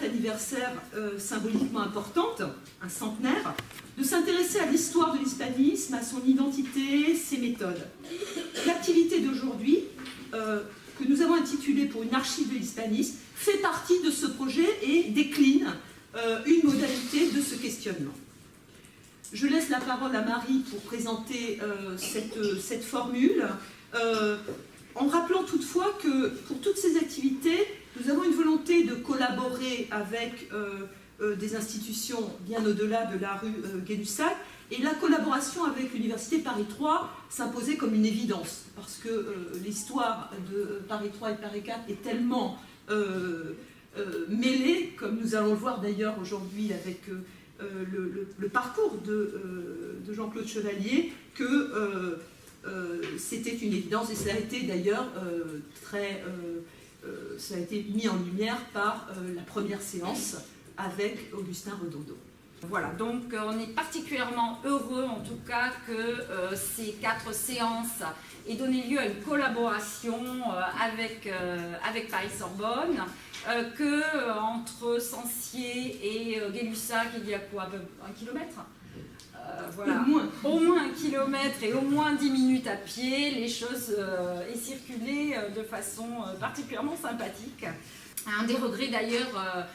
anniversaire symboliquement importante, un centenaire, de s'intéresser à l'histoire de l'hispanisme, à son identité, ses méthodes. L'activité d'aujourd'hui, que nous avons intitulée pour une archive de l'hispanisme, fait partie de ce projet et décline une modalité de ce questionnement. Je laisse la parole à Marie pour présenter cette formule, en rappelant toutefois que pour toutes ces activités, nous avons une volonté de collaborer avec des institutions bien au-delà de la rue Gay-Lussac, et la collaboration avec l'Université Paris 3 s'imposait comme une évidence, parce que l'histoire de Paris 3 et Paris 4 est tellement mêlée, comme nous allons le voir d'ailleurs aujourd'hui avec le parcours de Jean-Claude Chevalier, que c'était une évidence, et ça a été d'ailleurs ça a été mis en lumière par la première séance avec Augustin Redondo. Voilà, donc on est particulièrement heureux en tout cas que ces 4 séances aient donné lieu à une collaboration avec Paris-Sorbonne, que entre Censier et Gay-Lussac, il y a quoi, 1 kilomètre voilà. Au moins 1 kilomètre et au moins 10 minutes à pied, les choses aient circulé de façon particulièrement sympathique. Un des regrets d'ailleurs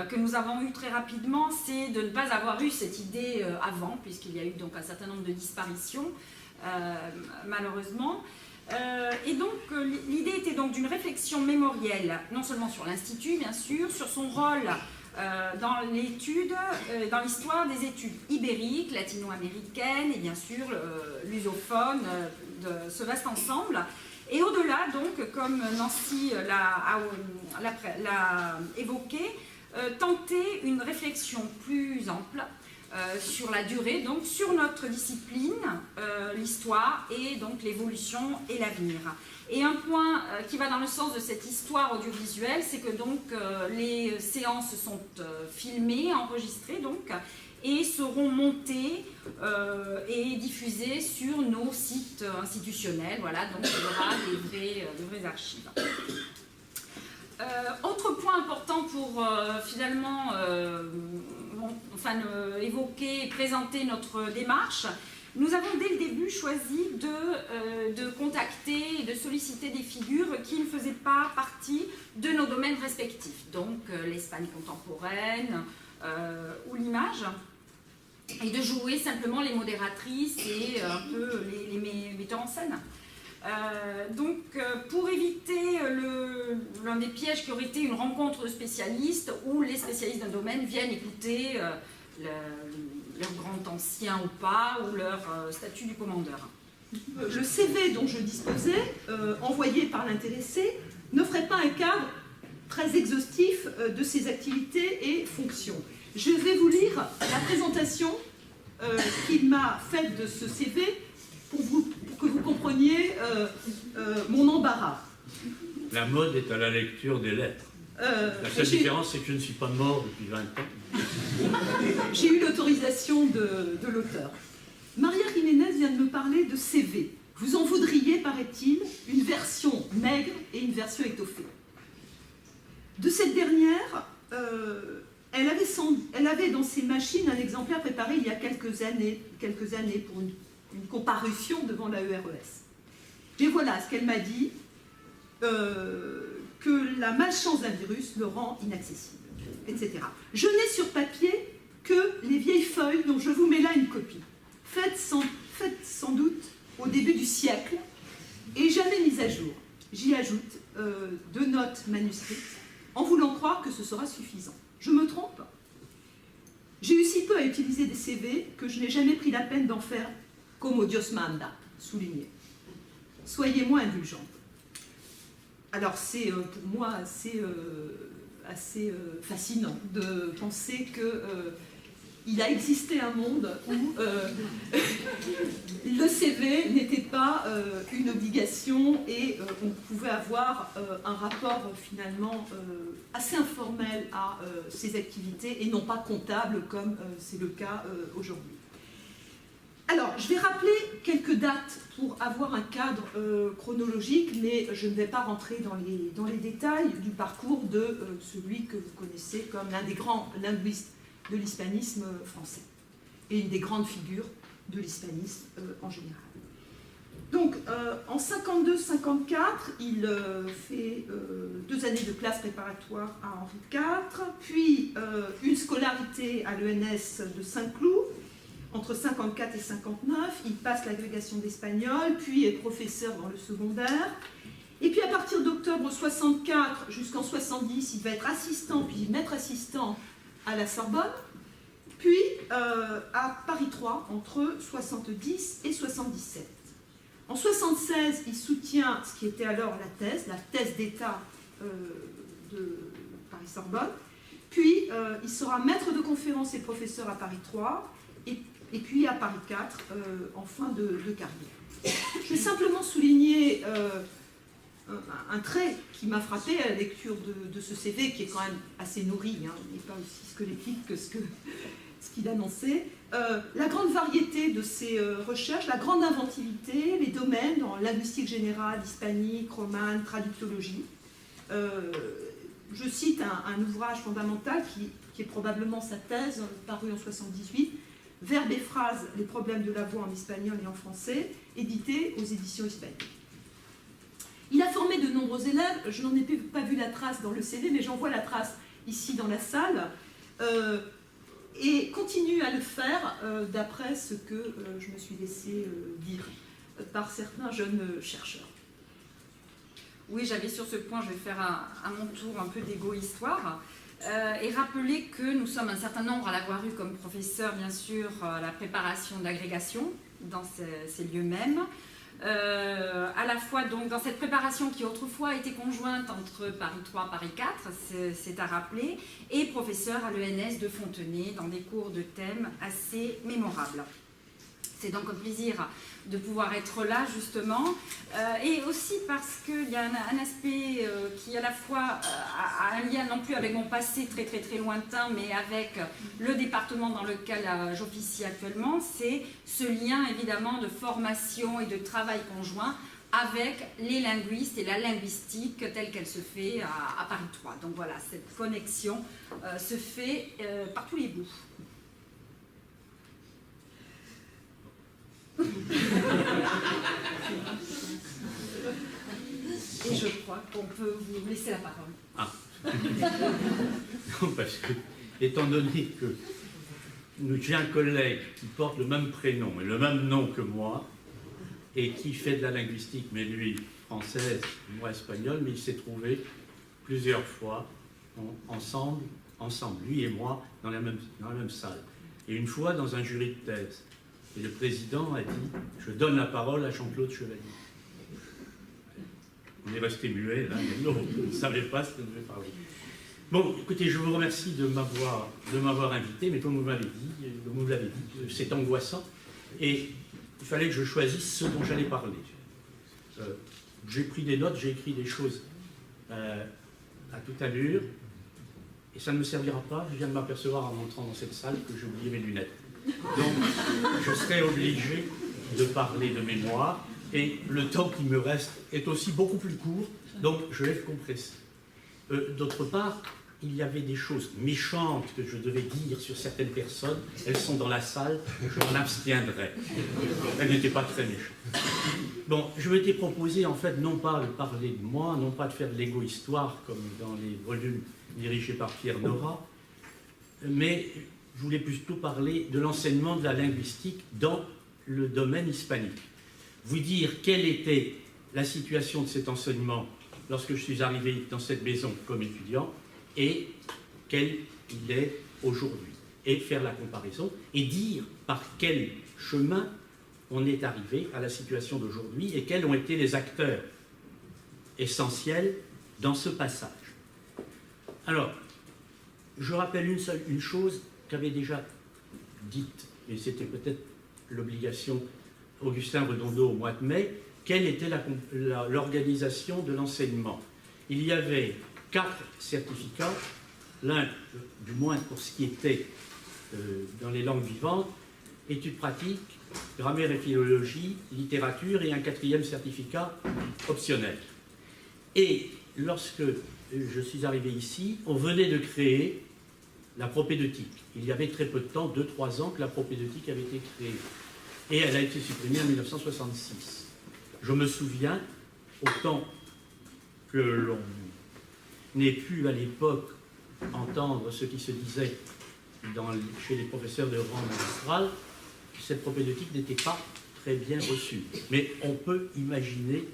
que nous avons eu très rapidement, c'est de ne pas avoir eu cette idée avant, puisqu'il y a eu donc un certain nombre de disparitions, malheureusement. Et donc l'idée était donc d'une réflexion mémorielle, non seulement sur l'Institut, bien sûr, sur son rôle dans l'étude, dans l'histoire des études ibériques, latino-américaines et bien sûr lusophone de ce vaste ensemble. Et au-delà, donc, comme Nancy l'a évoqué, tenter une réflexion plus ample sur la durée, donc sur notre discipline, l'histoire et donc l'évolution et l'avenir. Et un point qui va dans le sens de cette histoire audiovisuelle, c'est que donc les séances sont filmées, enregistrées donc, et seront montées et diffusées sur nos sites institutionnels. Voilà, donc il y aura de vraies archives. Autre point important pour finalement évoquer et présenter notre démarche, nous avons dès le début choisi de contacter et de solliciter des figures qui ne faisaient pas partie de nos domaines respectifs, donc l'Espagne contemporaine ou l'image, et de jouer simplement les modératrices et un peu les metteurs en scène. Donc, pour éviter l'un des pièges qui aurait été une rencontre de spécialistes où les spécialistes d'un domaine viennent écouter leur grand ancien ou pas, ou leur statut du commandeur. Le CV dont je disposais, envoyé par l'intéressé, n'offrait pas un cadre très exhaustif de ses activités et fonctions. Je vais vous lire la présentation qu'il m'a faite de ce CV pour que vous compreniez mon embarras. La mode est à la lecture des lettres. La seule différence, c'est que je ne suis pas mort depuis 20 ans. J'ai eu l'autorisation de l'auteur. Maria Jiménez vient de me parler de CV. Vous en voudriez, paraît-il, une version maigre et une version étoffée. De cette dernière, elle avait dans ses machines un exemplaire préparé il y a quelques années pour une comparution devant la ERES. Et voilà ce qu'elle m'a dit, que la malchance d'un virus le rend inaccessible, etc. Je n'ai sur papier que les vieilles feuilles dont je vous mets là une copie, faites sans doute au début du siècle et jamais mises à jour. J'y ajoute 2 notes manuscrites en voulant croire que ce sera suffisant. Je me trompe? J'ai eu si peu à utiliser des CV que je n'ai jamais pris la peine d'en faire comme Dios manda, souligné. Soyez moins indulgents. Alors c'est pour moi assez fascinant de penser qu'il a existé un monde où le CV n'était pas une obligation et on pouvait avoir un rapport finalement assez informel à ces activités et non pas comptable comme c'est le cas aujourd'hui. Alors, je vais rappeler quelques dates pour avoir un cadre chronologique, mais je ne vais pas rentrer dans les détails du parcours de celui que vous connaissez comme l'un des grands linguistes de l'hispanisme français et une des grandes figures de l'hispanisme en général. Donc, en 52-54, il fait 2 années de classe préparatoire à Henri IV, puis une scolarité à l'ENS de Saint-Cloud. Entre 54 et 59, il passe l'agrégation d'espagnol, puis est professeur dans le secondaire. Et puis à partir d'octobre 64 jusqu'en 70, il va être assistant, puis maître assistant à la Sorbonne, puis à Paris 3 entre 70 et 77. En 76, il soutient ce qui était alors la thèse d'État de Paris-Sorbonne. Puis, il sera maître de conférences et professeur à Paris 3, et puis à Paris 4, en fin de carrière. Je vais simplement souligner un trait qui m'a frappé à la lecture de ce CV, qui est quand même assez nourri, hein, il n'est pas aussi squelettique que ce qu'il annonçait. La grande variété de ses recherches, la grande inventivité, les domaines en linguistique générale, hispanique, romane, traductologie. Je cite un ouvrage fondamental qui est probablement sa thèse, paru en 78, Verbes et phrases, les problèmes de la voix en espagnol et en français, édité aux éditions hispaniques. Il a formé de nombreux élèves, je n'en ai pas vu la trace dans le CV, mais j'en vois la trace ici dans la salle. Et continue à le faire d'après ce que je me suis laissé dire par certains jeunes chercheurs. Oui, j'avais sur ce point, je vais faire à mon tour un peu d'égo-histoire et rappeler que nous sommes un certain nombre à l'avoir eu comme professeur, bien sûr, à la préparation d'agrégation dans ces lieux mêmes. À la fois donc dans cette préparation qui autrefois était conjointe entre Paris 3 et Paris 4, c'est à rappeler, et professeur à l'ENS de Fontenay dans des cours de thèmes assez mémorables. C'est donc un plaisir de pouvoir être là justement, et aussi parce qu'il y a un aspect qui à la fois a un lien non plus avec mon passé très très très lointain, mais avec le département dans lequel j'officie actuellement, c'est ce lien évidemment de formation et de travail conjoint avec les linguistes et la linguistique telle qu'elle se fait à Paris 3. Donc voilà, cette connexion se fait par tous les bouts. Et je crois qu'on peut vous laisser la parole. Ah. Non, parce que, étant donné que j'ai un collègue qui porte le même prénom et le même nom que moi, et qui fait de la linguistique, mais lui, française, moi, espagnol, mais il s'est trouvé plusieurs fois ensemble, lui et moi, dans la même salle. Et une fois, dans un jury de thèse. Et le président a dit « Je donne la parole à Jean-Claude Chevalier ». On est resté muet, là, mais non, on ne savait pas ce qu'on devait parler. Bon, écoutez, je vous remercie de m'avoir invité, mais comme vous l'avez dit, c'est angoissant. Et il fallait que je choisisse ce dont j'allais parler. J'ai pris des notes, j'ai écrit des choses à toute allure, et ça ne me servira pas. Je viens de m'apercevoir en entrant dans cette salle que j'ai oublié mes lunettes. Donc, je serai obligé de parler de mémoire, et le temps qui me reste est aussi beaucoup plus court, donc je vais le compresser. D'autre part, il y avait des choses méchantes que je devais dire sur certaines personnes. Elles sont dans la salle, je m'en abstiendrai. Elles n'étaient pas très méchantes. Bon, je m'étais proposé, en fait, non pas de parler de moi, non pas de faire de l'égo-histoire, comme dans les volumes dirigés par Pierre Nora, mais je voulais plutôt parler de l'enseignement de la linguistique dans le domaine hispanique. Vous dire quelle était la situation de cet enseignement lorsque je suis arrivé dans cette maison comme étudiant et quel il est aujourd'hui. Et faire la comparaison et dire par quel chemin on est arrivé à la situation d'aujourd'hui et quels ont été les acteurs essentiels dans ce passage. Alors, je rappelle une chose qu'avait déjà dite, et c'était peut-être l'obligation Augustin Redondo au mois de mai, quelle était l'organisation de l'enseignement. Il y avait 4 certificats, l'un, du moins pour ce qui était dans les langues vivantes, études pratiques, grammaire et philologie, littérature et un 4e certificat optionnel. Et lorsque je suis arrivé ici, on venait de créer la propédeutique. Il y avait très peu de temps, 2-3 ans, que la propédeutique avait été créée. Et elle a été supprimée en 1966. Je me souviens, autant que l'on n'ait pu à l'époque entendre ce qui se disait chez les professeurs de rang magistral, cette propédeutique n'était pas très bien reçue. Mais on peut imaginer,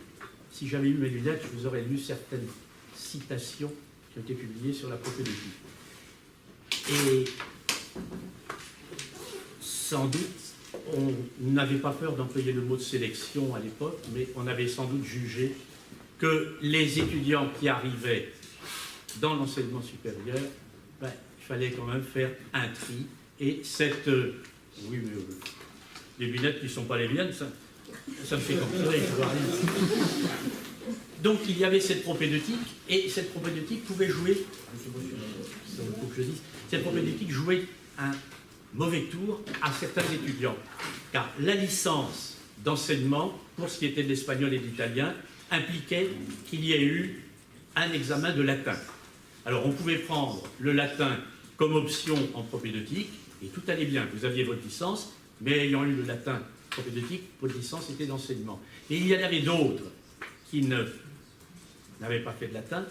si j'avais eu mes lunettes, je vous aurais lu certaines citations qui ont été publiées sur la propédeutique. Et sans doute, on n'avait pas peur d'employer le mot de sélection à l'époque, mais on avait sans doute jugé que les étudiants qui arrivaient dans l'enseignement supérieur, il fallait quand même faire un tri. Et cette... oui, mais les lunettes qui ne sont pas les miennes, ça me fait compter, je vois rien. Donc il y avait cette propédeutique, et cette propédeutique pouvait jouer, cette propédeutique jouait un mauvais tour à certains étudiants. Car la licence d'enseignement, pour ce qui était de l'espagnol et de l'italien, impliquait qu'il y ait eu un examen de latin. Alors on pouvait prendre le latin comme option en propédeutique, et tout allait bien. Vous aviez votre licence, mais ayant eu le latin propédeutique, votre licence était d'enseignement. Et il y en avait d'autres qui n'avaient pas fait de latin.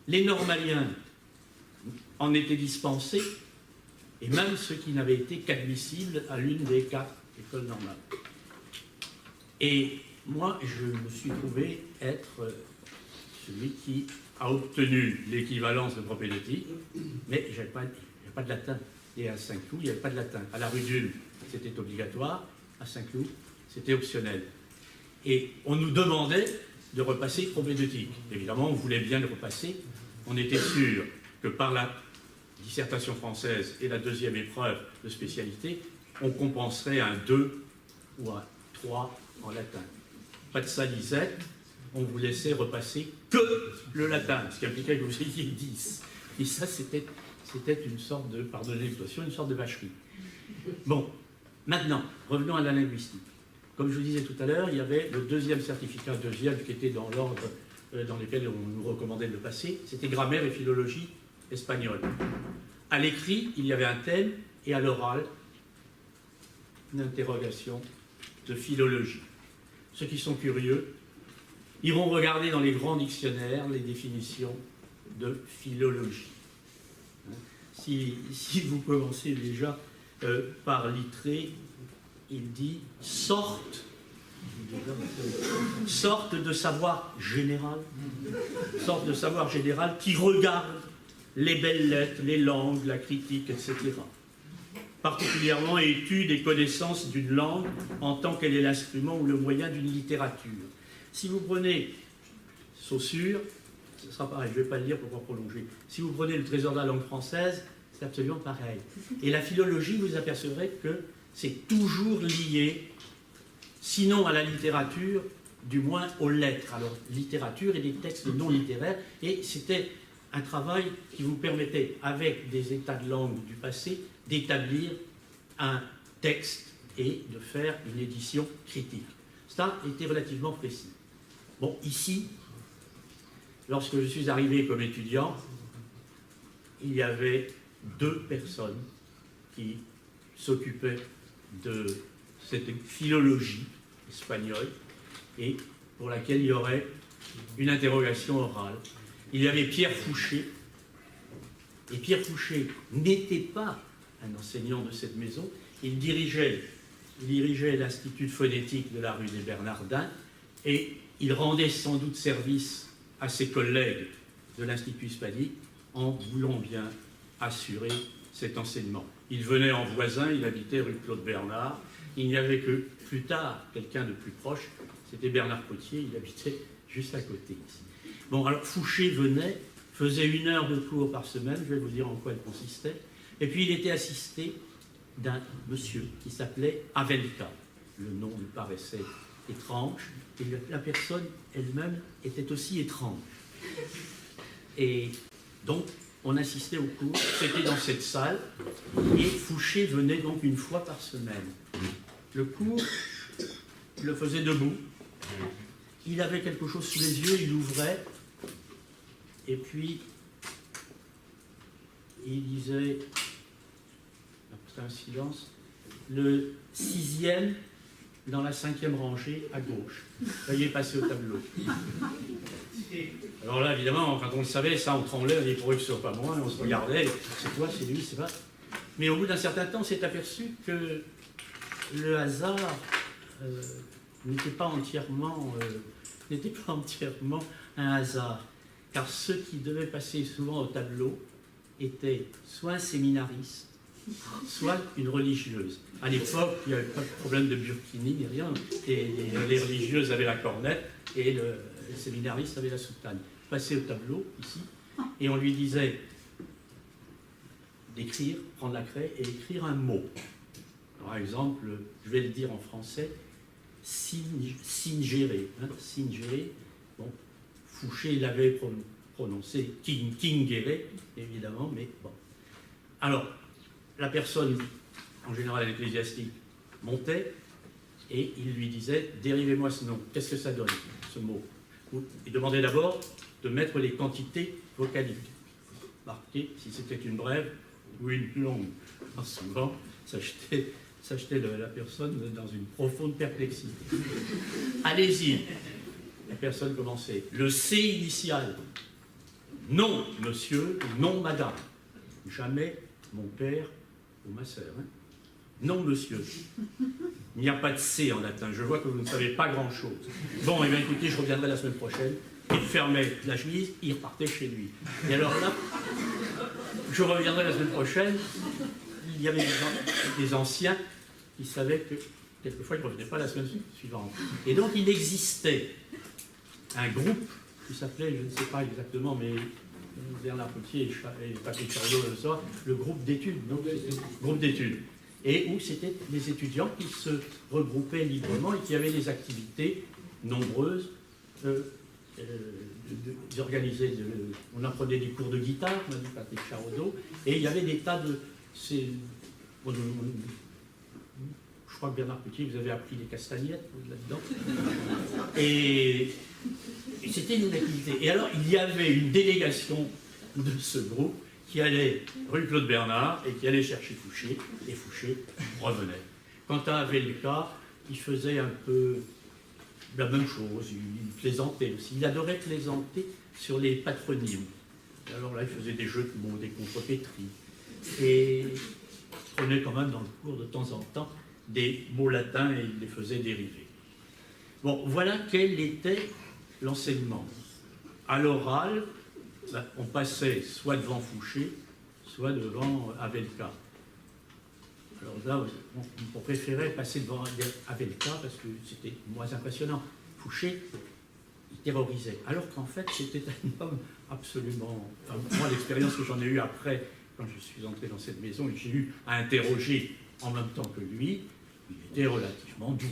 Les normaliens en étaient dispensés, et même ceux qui n'avaient été qu'admissibles à l'une des 4 écoles normales. Et moi, je me suis trouvé être celui qui a obtenu l'équivalence de propédeutique, mais je n'avais pas de latin. Et à Saint-Cloud, il n'y avait pas de latin. À la rue d'Ulm, c'était obligatoire. À Saint-Cloud, c'était optionnel. Et on nous demandait de repasser propédeutique. Évidemment, on voulait bien le repasser. On était sûr que par la dissertation française et la 2e épreuve de spécialité, on compenserait un 2 ou un 3 en latin. Pas de salisette, on vous laissait repasser que le latin, ce qui impliquait que vous ayez 10. Et ça, c'était une sorte de, pardonnez l'expression, une sorte de vacherie. Bon, maintenant, revenons à la linguistique. Comme je vous disais tout à l'heure, il y avait le 2e certificat, 2e, qui était dans l'ordre dans lequel on nous recommandait de le passer, c'était grammaire et philologie espagnole. À l'écrit, il y avait un thème, et à l'oral, une interrogation de philologie. Ceux qui sont curieux iront regarder dans les grands dictionnaires les définitions de philologie. Si vous commencez déjà par littré, il dit sorte de savoir général, sorte de savoir général qui regarde les belles lettres, les langues, la critique, etc. Particulièrement étude et connaissance d'une langue en tant qu'elle est l'instrument ou le moyen d'une littérature. Si vous prenez Saussure, ce sera pareil, je ne vais pas le lire pour pas prolonger. Si vous prenez le Trésor de la langue française, c'est absolument pareil. Et la philologie, vous apercevrez que c'est toujours lié, sinon à la littérature, du moins aux lettres. Alors, littérature et des textes non littéraires, et c'était un travail qui vous permettait, avec des états de langue du passé, d'établir un texte et de faire une édition critique. Ça était relativement précis. Bon, ici, lorsque je suis arrivé comme étudiant, il y avait 2 personnes qui s'occupaient de cette philologie espagnole et pour laquelle il y aurait une interrogation orale. Il y avait Pierre Fouché, et Pierre Fouché n'était pas un enseignant de cette maison, il dirigeait l'Institut phonétique de la rue des Bernardins, et il rendait sans doute service à ses collègues de l'Institut hispanique en voulant bien assurer cet enseignement. Il venait en voisin, il habitait rue Claude Bernard, il n'y avait que plus tard quelqu'un de plus proche, c'était Bernard Potier, il habitait juste à côté ici. Bon, alors Fouché venait, faisait 1 heure de cours par semaine, je vais vous dire en quoi elle consistait, et puis il était assisté d'un monsieur qui s'appelait Avelka. Le nom lui paraissait étrange, et la personne elle-même était aussi étrange. Et donc, on assistait au cours, c'était dans cette salle, et Fouché venait donc 1 fois par semaine. Le cours, il le faisait debout. Il avait quelque chose sous les yeux, il ouvrait, et puis il disait, après un silence, le 6e dans la 5e rangée à gauche. Veuillez passer au tableau. Alors là, évidemment, quand on le savait, ça, on tremblait, on disait pour eux que ce soit pas moi, on se regardait, c'est toi, c'est lui, c'est pas. Mais au bout d'un certain temps, on s'est aperçu que le hasard n'était pas entièrement un hasard, car ceux qui devaient passer souvent au tableau étaient soit un séminariste, soit une religieuse. À l'époque, il n'y avait pas de problème de burkini ni rien, et les religieuses avaient la cornette et le séminariste avait la soutane. Passer au tableau, ici, et on lui disait d'écrire, prendre la craie et écrire un mot. Par exemple, je vais le dire en français, singere. Singere, bon, Fouché l'avait prononcé kingere, évidemment, mais bon. Alors, la personne, en général ecclésiastique, montait et il lui disait « Dérivez-moi ce nom. Qu'est-ce que ça donne, ce mot ?» Il demandait d'abord de mettre les quantités vocaliques. Marquer si c'était une brève ou une longue. Souvent, ça jetait la personne dans une profonde perplexité. Allez-y. La personne commençait. Le C initial. Non, monsieur, non, madame. Jamais mon père ou ma sœur. Hein. Non, monsieur. Il n'y a pas de C en latin. Je vois que vous ne savez pas grand-chose. Bon, eh bien, écoutez, je reviendrai la semaine prochaine. Il fermait la chemise, il repartait chez lui. Et alors là, je reviendrai la semaine prochaine. Il y avait des anciens qui savaient que quelquefois, il ne revenait pas la semaine suivante. Et donc, il existait un groupe qui s'appelait, je ne sais pas exactement, mais Bernard Potier et Patrick Chariot le soir, le groupe d'études. Groupe d'études. Et où c'était des étudiants qui se regroupaient librement et qui avaient des activités nombreuses. On apprenait des cours de guitare, m'a dit Patrick Chariot, et il y avait des tas de... Je crois que Bernard Potier, vous avez appris les castagnettes là-dedans. Et c'était une activité. Et alors, il y avait une délégation de ce groupe qui allait rue Claude Bernard et qui allait chercher Fouché, et Fouché revenait. Quant à Avelka, il faisait un peu la même chose, il plaisantait aussi. Il adorait plaisanter sur les patronymes. Alors là, il faisait des jeux de mots, des contrepétries. Et il prenait quand même dans le cours de temps en temps des mots latins et il les faisait dériver. Bon, voilà quel était l'enseignement. À l'oral, on passait soit devant Fouché, soit devant Avelka. Alors là, on préférait passer devant Avelka parce que c'était moins impressionnant. Fouché, il terrorisait. Alors qu'en fait, c'était un homme absolument... Enfin, moi, l'expérience que j'en ai eue après, quand je suis entré dans cette maison et que j'ai eu à interroger en même temps que lui, il était relativement doux.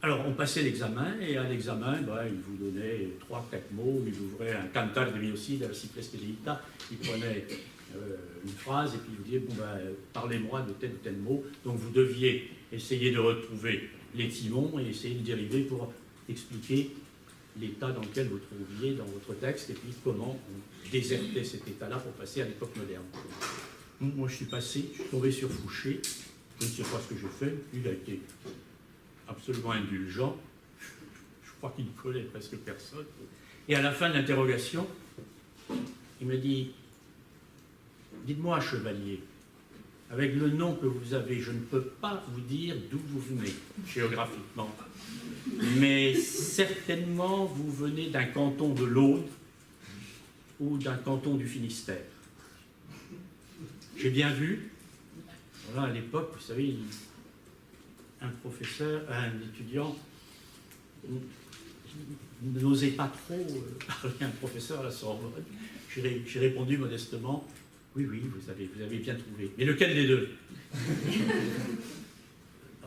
Alors, on passait l'examen, et à l'examen, il vous donnait 3-4 mots, il ouvrait un cantar de miocide, la cypress delita, il prenait une phrase, et puis il vous disait, parlez-moi de tel ou tel mot. Donc, vous deviez essayer de retrouver les timons et essayer de dériver pour expliquer l'état dans lequel vous trouviez dans votre texte, et puis comment on désertait cet état-là pour passer à l'époque moderne. Moi, je suis tombé sur Fouché, je ne sais pas ce que j'ai fait, il a été absolument indulgent, je crois qu'il ne collait presque personne. Et à la fin de l'interrogation, il me dit, dites-moi, chevalier, avec le nom que vous avez, je ne peux pas vous dire d'où vous venez, géographiquement, mais certainement vous venez d'un canton de l'Aude ou d'un canton du Finistère. J'ai bien vu, voilà, à l'époque, vous savez, un étudiant n'osait pas trop parler à un professeur à la Sorbonne. J'ai répondu modestement, oui, vous avez bien trouvé. Mais lequel des deux?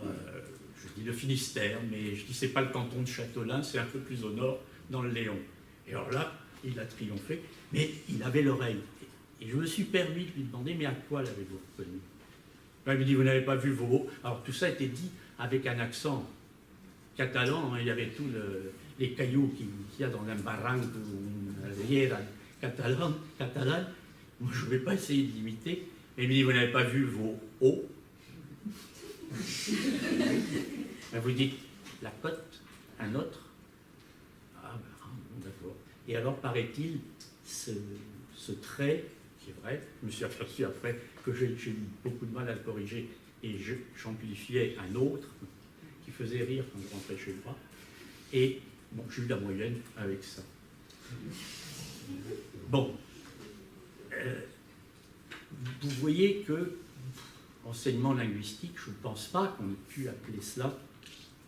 Je dis le Finistère, mais je dis c'est pas le canton de Châtelain, c'est un peu plus au nord, dans le Léon. Et alors là, il a triomphé, mais il avait l'oreille. Et je me suis permis de lui demander, mais à quoi l'avez-vous reconnu? Il me dit, vous n'avez pas vu vos... Alors tout ça était dit avec un accent catalan, hein, il y avait tous les cailloux qu'il y a dans un barranco ou une riera catalane. Moi, je ne vais pas essayer de l'imiter. Mais il me dit, vous n'avez pas vu vos hauts. Vous dites, la côte, un autre. Ah, ben, d'accord. Et alors, paraît-il, ce trait, qui est vrai, je me suis aperçu après que j'ai eu beaucoup de mal à le corriger, et j'amplifiais un autre qui faisait rire quand je rentrais chez moi. Et bon, j'ai eu la moyenne avec ça. Bon. Vous voyez que enseignement linguistique, je ne pense pas qu'on ait pu appeler cela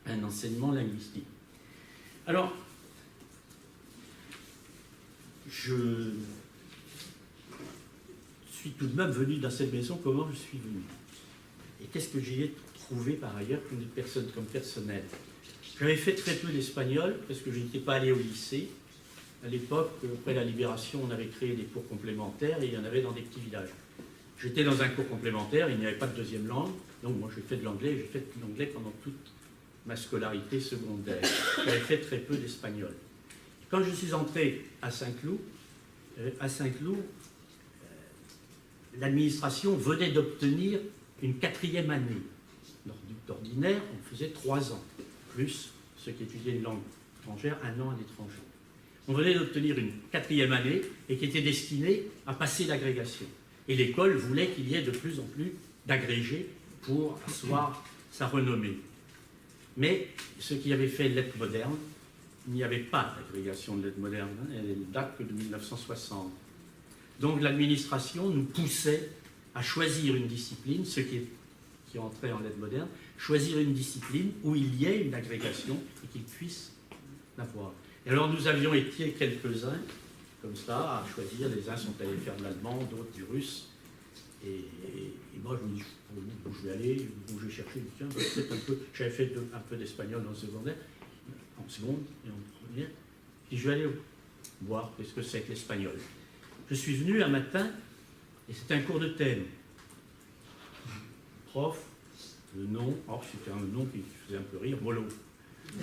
un enseignement linguistique. Alors, je suis tout de même venu dans cette maison. Comment je suis venu? Et qu'est-ce que j'y ai trouvé par ailleurs comme personnel? J'avais fait très peu d'espagnol parce que je n'étais pas allé au lycée. À l'époque, après la Libération, on avait créé des cours complémentaires et il y en avait dans des petits villages. J'étais dans un cours complémentaire, il n'y avait pas de deuxième langue, donc moi j'ai fait de l'anglais, j'ai fait de l'anglais pendant toute ma scolarité secondaire. J'avais fait très peu d'espagnol. Quand je suis entré à Saint-Cloud, l'administration venait d'obtenir une 4e année. D'ordinaire, on faisait 3 ans, plus ceux qui étudiaient une langue étrangère, 1 an à l'étranger. On venait d'obtenir une 4e année et qui était destinée à passer l'agrégation. Et l'école voulait qu'il y ait de plus en plus d'agrégés pour asseoir sa renommée. Mais ceux qui avaient fait lettres modernes, il n'y avait pas d'agrégation de lettres modernes, elle date que de 1960. Donc l'administration nous poussait à choisir une discipline, ceux qui entraient en lettres modernes, choisir une discipline où il y ait une agrégation et qu'ils puissent l'avoir. Et alors nous avions été quelques-uns comme ça, à choisir. Les uns sont allés faire de l'allemand, d'autres du russe. Et moi, je me dis, où je vais aller, où je vais chercher, tiens, peut-être un peu. J'avais fait un peu d'espagnol en secondaire, en seconde et en première. Et je vais aller voir qu'est-ce que c'est que l'espagnol. Je suis venu un matin, et c'était un cours de thème. Prof, le nom, or c'était un nom qui faisait un peu rire, Molo. Il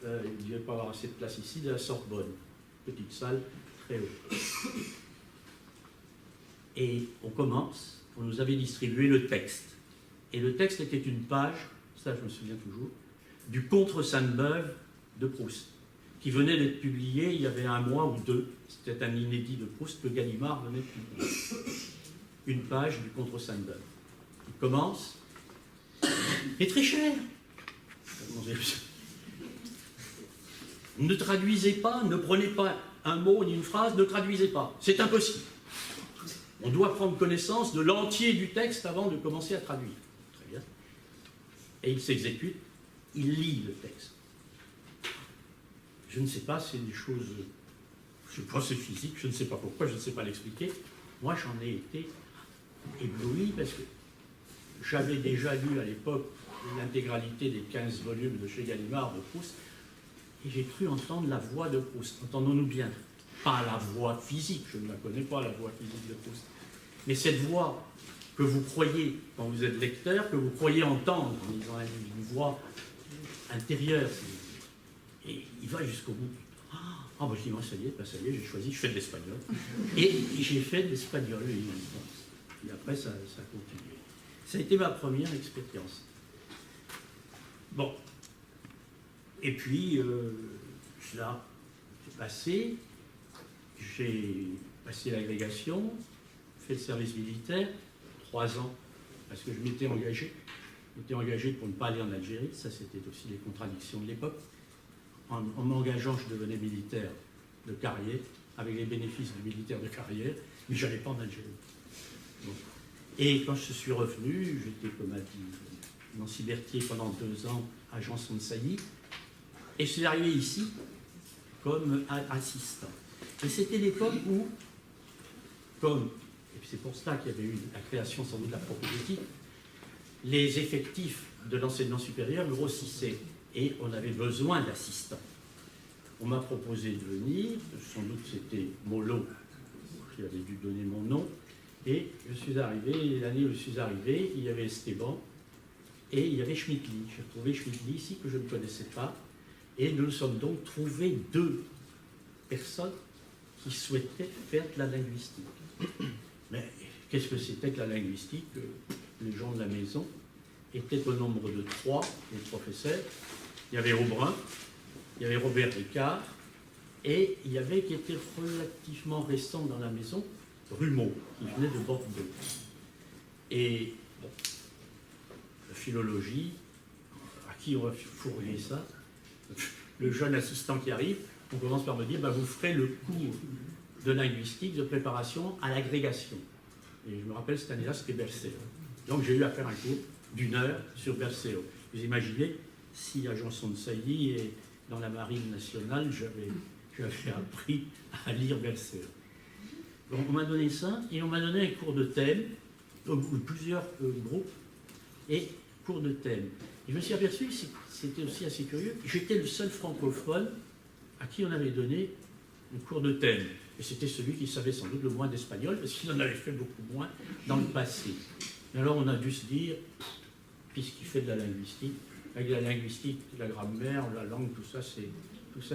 ne devait pas avoir assez de place ici, de la Sorbonne. Petite salle, très haute. Et on commence, on nous avait distribué le texte. Et le texte était une page, ça je me souviens toujours, du Contre Sainte-Beuve de Proust, qui venait d'être publié il y avait 1 mois ou 2. C'était un inédit de Proust que Gallimard venait de publier. Une page du Contre Sainte-Beuve. Il commence, et très cher. Ne traduisez pas, ne prenez pas un mot ni une phrase, ne traduisez pas. C'est impossible. On doit prendre connaissance de l'entier du texte avant de commencer à traduire. Très bien. Et il s'exécute, il lit le texte. Je ne sais pas, c'est des choses, je pense c'est physique, je ne sais pas pourquoi, je ne sais pas l'expliquer. Moi, j'en ai été ébloui parce que j'avais déjà lu à l'époque l'intégralité des 15 volumes de chez Gallimard de Proust, et j'ai cru entendre la voix de Proust. Entendons-nous bien, pas la voix physique, je ne la connais pas, la voix physique de Proust, mais cette voix que vous croyez, quand vous êtes lecteur, que vous croyez entendre en disant une voix intérieure. Et il va jusqu'au bout. Ah, bah, je dis, moi, ça y est, j'ai choisi, je fais de l'espagnol. Et j'ai fait de l'espagnol. Et après, ça a continué. Ça a été ma première expérience. Bon. Et puis, là, j'ai passé l'agrégation, fait le service militaire, 3 ans, parce que je m'étais engagé. Je m'étais engagé pour ne pas aller en Algérie, ça c'était aussi les contradictions de l'époque. En m'engageant, je devenais militaire de carrière, avec les bénéfices du militaire de carrière, mais je n'allais pas en Algérie. Bon. Et quand je suis revenu, j'étais, comme a dit Nancy Berthier, pendant 2 ans à Janson-de-Sailly, et je suis arrivé ici comme assistant. Et c'était l'époque où, et c'est pour cela qu'il y avait eu la création sans doute de la propédeutique, les effectifs de l'enseignement supérieur grossissaient et on avait besoin d'assistants. On m'a proposé de venir, sans doute c'était Molo qui avait dû donner mon nom, Et je suis arrivé, l'année où je suis arrivé, il y avait Esteban et il y avait Schmittli. J'ai retrouvé Schmittli ici que je ne connaissais pas. Et nous nous sommes donc trouvés 2 personnes qui souhaitaient faire de la linguistique. Mais qu'est-ce que c'était que la linguistique? Les gens de la maison étaient au nombre de 3, les professeurs. Il y avait Aubrun, il y avait Robert Ricard, et il y avait, qui était relativement récent dans la maison, Rumeau, qui venait de Bordeaux. Et bon, la philologie, à qui on va fourguer ça? Le jeune assistant qui arrive, on commence par me dire, bah, vous ferez le cours de linguistique de préparation à l'agrégation. Et je me rappelle, cette année-là, c'était Berceo. Donc j'ai eu à faire un cours d'1 heure sur Berceo. Vous imaginez, si à Janson de Sailly et dans la Marine nationale, j'avais appris à lire Berceo. Donc on m'a donné ça, et on m'a donné un cours de thème, plusieurs groupes, et cours de thème. Et je me suis aperçu, c'était aussi assez curieux, j'étais le seul francophone à qui on avait donné un cours de thème. Et c'était celui qui savait sans doute le moins d'espagnol, parce qu'il en avait fait beaucoup moins dans le passé. Et alors on a dû se dire, puisqu'il fait de la linguistique, avec la linguistique, la grammaire, la langue, tout ça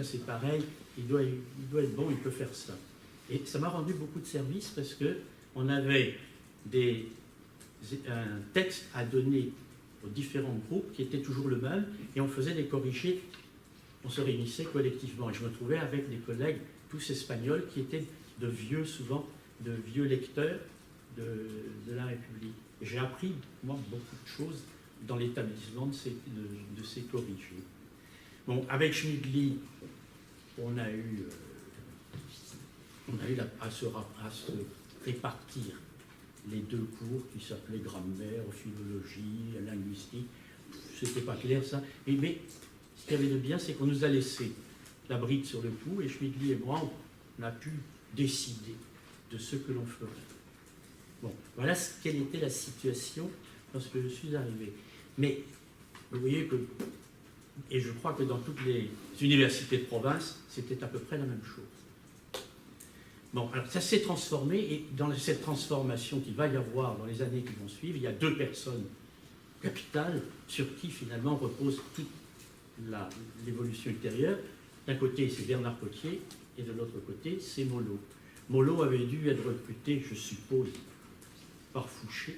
c'est pareil, il doit être bon, il peut faire ça. Et ça m'a rendu beaucoup de service parce qu'on avait un texte à donner aux différents groupes qui étaient toujours le même, et on faisait des corrigés, on se réunissait collectivement. Et je me trouvais avec des collègues, tous espagnols, qui étaient souvent de vieux lecteurs de la République. Et j'ai appris, moi, beaucoup de choses dans l'établissement de ces corrigés. Bon, avec Schmittli, on a eu à se répartir les 2 cours qui s'appelaient grammaire, philologie, linguistique. C'était pas clair ça. Mais ce qu'il y avait de bien, c'est qu'on nous a laissé la bride sur le cou, et Schmittli et moi, on a pu décider de ce que l'on ferait. Bon, voilà quelle était la situation lorsque je suis arrivé. Mais vous voyez que, et je crois que dans toutes les universités de province, c'était à peu près la même chose. Bon, alors ça s'est transformé, et dans cette transformation qu'il va y avoir dans les années qui vont suivre, il y a 2 personnes capitales sur qui finalement repose toute l'évolution ultérieure. D'un côté, c'est Bernard Potier, et de l'autre côté, c'est Molot. Molot avait dû être recruté, je suppose, par Fouché,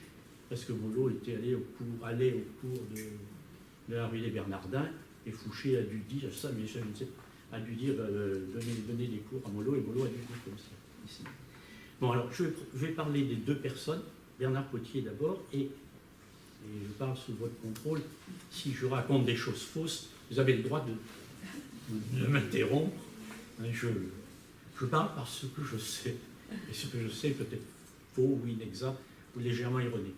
parce que Molot était allé au cours de la rue des Bernardins, et Fouché a dû dire ça, mais je ne sais pas, a dû dire donner des cours à Molot, et Molot a dû dire comme ça, ici. Bon, alors, je vais parler des 2 personnes, Bernard Potier d'abord, et je parle sous votre contrôle. Si je raconte des choses fausses, vous avez le droit de m'interrompre. Je parle par ce que je sais, et ce que je sais peut-être faux ou inexact ou légèrement erroné.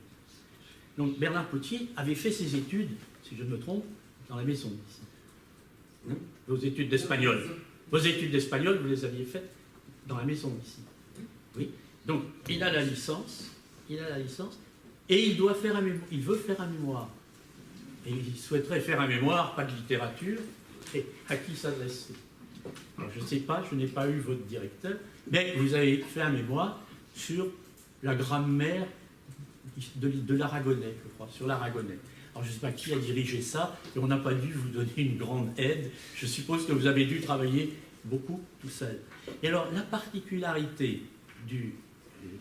Donc Bernard Potier avait fait ses études, si je ne me trompe, dans la maison ici. Vos études d'espagnol. Vos études d'espagnol, vous les aviez faites dans la maison ici. Oui. Donc il a la licence, et il veut faire un mémoire. Et il souhaiterait faire un mémoire, pas de littérature, et à qui s'adresser? Alors, je ne sais pas, je n'ai pas eu votre directeur, mais vous avez fait un mémoire sur la grammaire de l'aragonais, je crois, sur l'aragonais. Alors je ne sais pas qui a dirigé ça, et on n'a pas dû vous donner une grande aide. Je suppose que vous avez dû travailler beaucoup tout seul. Et alors la particularité du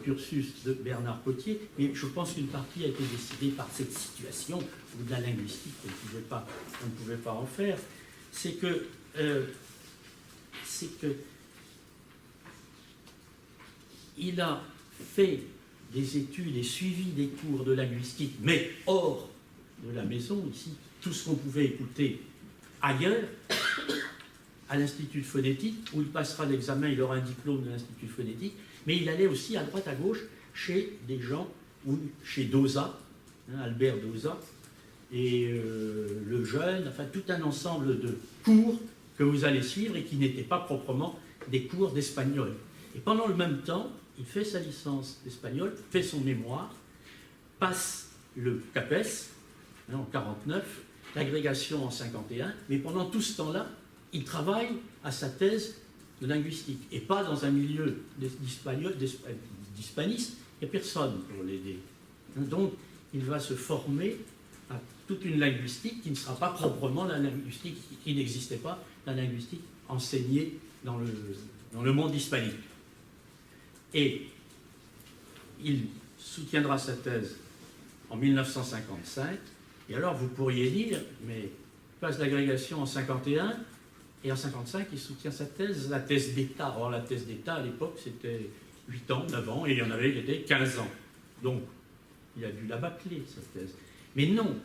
cursus de Bernard Potier, et je pense qu'une partie a été décidée par cette situation ou de la linguistique, on ne pouvait pas en faire, c'est que il a fait des études et suivi des cours de linguistique, mais hors de la maison, ici, tout ce qu'on pouvait écouter ailleurs, à l'Institut phonétique, où il passera l'examen, il aura un diplôme de l'Institut phonétique, mais il allait aussi à droite à gauche chez des gens, ou chez Dauzat, Albert Dauzat, et le jeune, enfin tout un ensemble de cours que vous allez suivre et qui n'étaient pas proprement des cours d'espagnol. Et pendant le même temps, il fait sa licence d'espagnol, fait son mémoire, passe le CAPES en 1949, l'agrégation en 1951, mais pendant tout ce temps-là, il travaille à sa thèse de linguistique, et pas dans un milieu d'hispanisme, il n'y a personne pour l'aider. Donc, il va se former à toute une linguistique qui ne sera pas proprement la linguistique, qui n'existait pas, la linguistique enseignée dans le monde hispanique. Et il soutiendra sa thèse en 1955, et alors vous pourriez dire, mais il passe l'agrégation en 51, et en 55, il soutient sa thèse, la thèse d'État. Or, la thèse d'État, à l'époque, c'était 8 ans, 9 ans, et il y en avait qui étaient 15 ans. Donc, il a dû la bâcler, sa thèse. Mais non,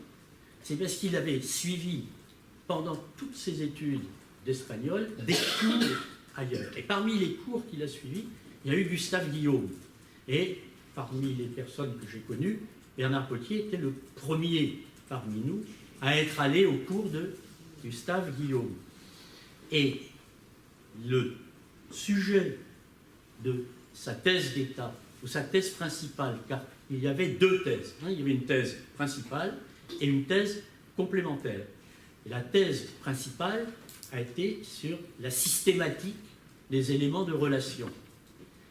c'est parce qu'il avait suivi, pendant toutes ses études d'espagnol, des cours ailleurs. Et parmi les cours qu'il a suivis, il y a eu Gustave Guillaume. Et parmi les personnes que j'ai connues, Bernard Potier était le premier parmi nous à être allé au cours de Gustave Guillaume. Et le sujet de sa thèse d'État, ou sa thèse principale, car il y avait deux thèses. Il y avait une thèse principale et une thèse complémentaire. Et la thèse principale a été sur la systématique des éléments de relation.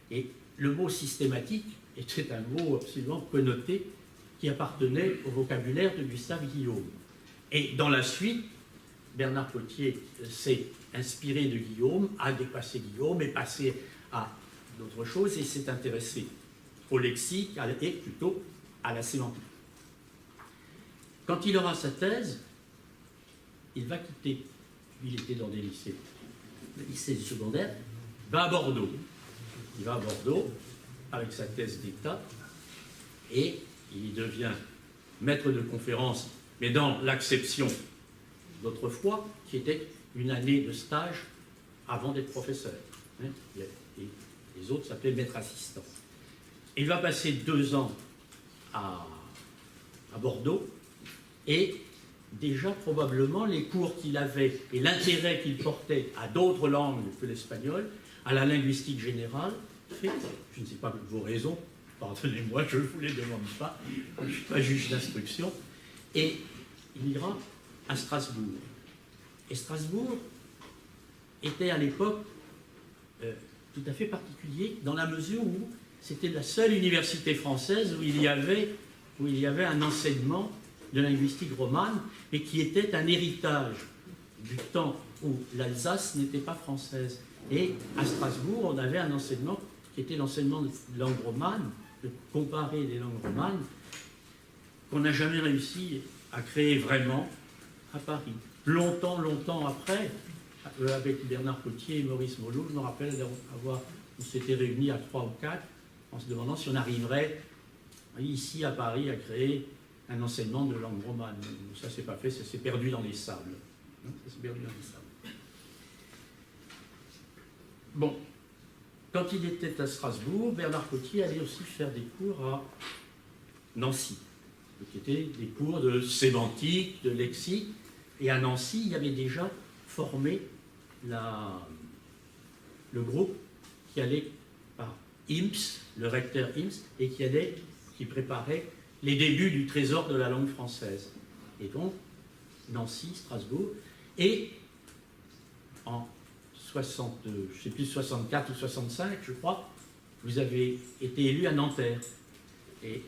Et le mot systématique était un mot absolument connoté qui appartenait au vocabulaire de Gustave Guillaume. Et dans la suite, Bernard Potier s'est inspiré de Guillaume, a dépassé Guillaume, est passé à d'autres choses et s'est intéressé au lexique et plutôt à la sémantique. Quand il aura sa thèse, il va quitter. Il était dans des lycées, le lycée du secondaire, va à Bordeaux. Il va à Bordeaux avec sa thèse d'État et il devient maître de conférence, mais dans l'acception d'autrefois, qui était une année de stage avant d'être professeur. Et les autres s'appelaient maître assistant. Il va passer 2 ans à Bordeaux et déjà probablement les cours qu'il avait et l'intérêt qu'il portait à d'autres langues que l'espagnol, à la linguistique générale, fait, je ne sais pas vos raisons, pardonnez-moi, je ne vous les demande pas, je ne suis pas juge d'instruction, et il ira à Strasbourg. Et Strasbourg était à l'époque tout à fait particulier dans la mesure où c'était la seule université française où il y avait un enseignement de linguistique romane et qui était un héritage du temps où l'Alsace n'était pas française. Et à Strasbourg, on avait un enseignement qui était l'enseignement de langue romane, de comparer les langues romanes, qu'on n'a jamais réussi à créer vraiment à Paris. Longtemps après, avec Bernard Potier et Maurice Molot, je me rappelle on s'était réunis à 3 ou 4 en se demandant si on arriverait ici à Paris à créer un enseignement de langue romane. Ça ne s'est pas fait, ça s'est perdu dans les sables. Ça s'est perdu dans les sables. Bon, quand il était à Strasbourg, Bernard Potier allait aussi faire des cours à Nancy, qui étaient des cours de sémantique, de lexique. Et à Nancy, il y avait déjà formé le groupe qui allait par Imps, le recteur Imps, et qui préparait les débuts du trésor de la langue française. Et donc, Nancy, Strasbourg, et en 60, je ne sais plus, 64 ou 65, je crois, vous avez été élu à Nanterre. Et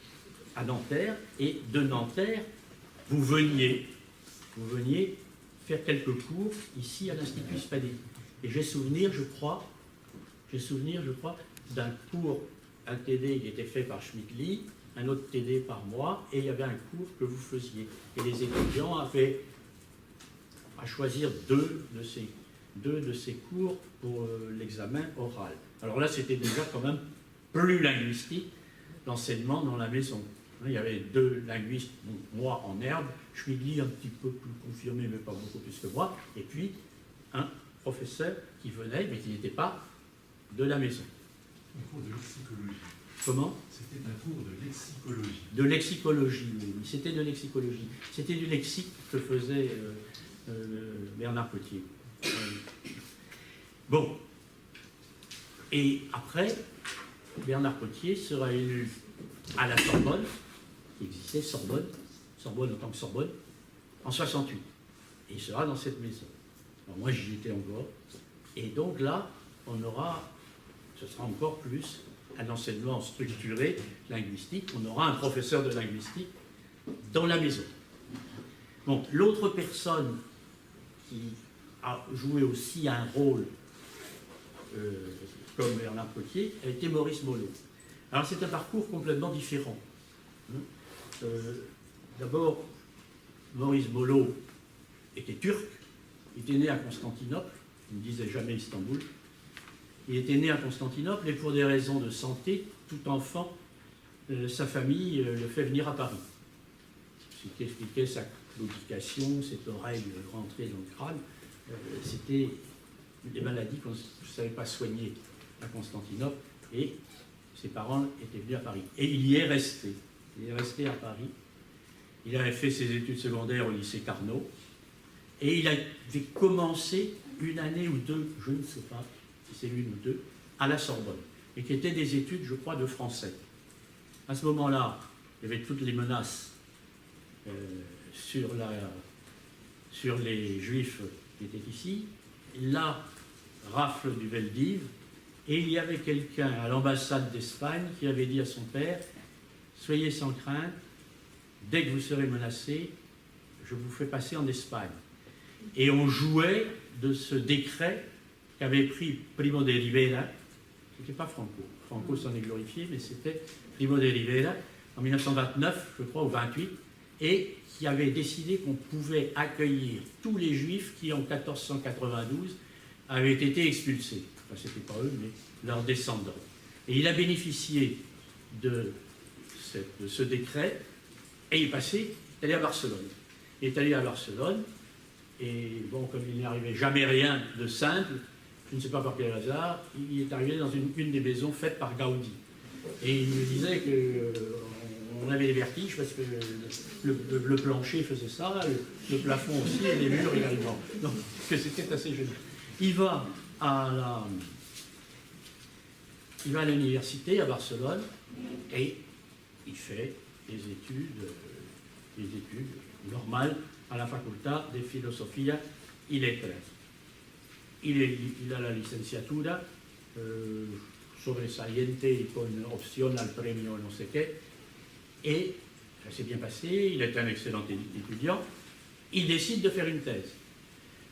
de Nanterre, vous veniez faire quelques cours ici à l'Institut hispanique. Et j'ai souvenir, je crois, d'un cours, un TD qui était fait par Schmidt-Lee, un autre TD par moi, et il y avait un cours que vous faisiez. Et les étudiants avaient à choisir deux de ces cours pour l'examen oral. Alors là, c'était déjà quand même plus linguistique, l'enseignement dans la maison. Il y avait 2 linguistes, moi en herbe, Schmidt-Lee un petit peu plus confirmé, mais pas beaucoup plus que moi, et puis un professeur qui venait, mais qui n'était pas de la maison. Un cours de lexicologie. Comment? C'était un cours de lexicologie. De lexicologie, oui. C'était de lexicologie. C'était du lexique que faisait Bernard Potier. Bon. Et après, Bernard Potier sera élu à la Sorbonne, qui existait, Sorbonne en tant que Sorbonne, en 68. Et il sera dans cette maison. Alors moi, j'y étais encore. Et donc là, ce sera encore plus un enseignement structuré linguistique, on aura un professeur de linguistique dans la maison. Bon, l'autre personne qui a joué aussi un rôle comme Bernard Cotier a été Maurice Mollo. Alors c'est un parcours complètement différent. D'abord, Maurice Mollo était turc, il était né à Constantinople, il ne disait jamais Istanbul. Il était né à Constantinople et pour des raisons de santé, tout enfant, sa famille le fait venir à Paris. Ce qui expliquait sa claudication, cette oreille rentrée dans le crâne. C'était des maladies qu'on ne savait pas soigner à Constantinople et ses parents étaient venus à Paris. Et il y est resté. Il est resté à Paris. Il avait fait ses études secondaires au lycée Carnot et il avait commencé une année ou deux, je ne sais pas si c'est une ou deux, à la Sorbonne, et qui étaient des études, je crois, de français. À ce moment-là, il y avait toutes les menaces sur les Juifs qui étaient ici, la rafle du Veldiv, et il y avait quelqu'un à l'ambassade d'Espagne qui avait dit à son père « Soyez sans crainte, dès que vous serez menacé, je vous fais passer en Espagne. » Et on jouait de ce décret qu'avait pris Primo de Rivera, c'était pas Franco, Franco s'en est glorifié, mais c'était Primo de Rivera, en 1929, je crois, ou 28, et qui avait décidé qu'on pouvait accueillir tous les Juifs qui, en 1492, avaient été expulsés. Enfin, c'était pas eux, mais leurs descendants. Et il a bénéficié de ce décret, et il est allé à Barcelone. Il est allé à Barcelone, et bon, comme il n'arrivait jamais rien de simple, je ne sais pas par quel hasard, il est arrivé dans une des maisons faites par Gaudi. Et il me disait qu'on avait des vertiges parce que le plancher faisait ça, le plafond aussi, et les murs également. Donc, que c'était assez génial. Il va à l'université à Barcelone et il fait des études normales à la Facultad de Filosofía y Letras. Il a la licenciatura sobresaliente y con opción al premio no sé qué, et ça s'est bien passé, il est un excellent étudiant, il décide de faire une thèse.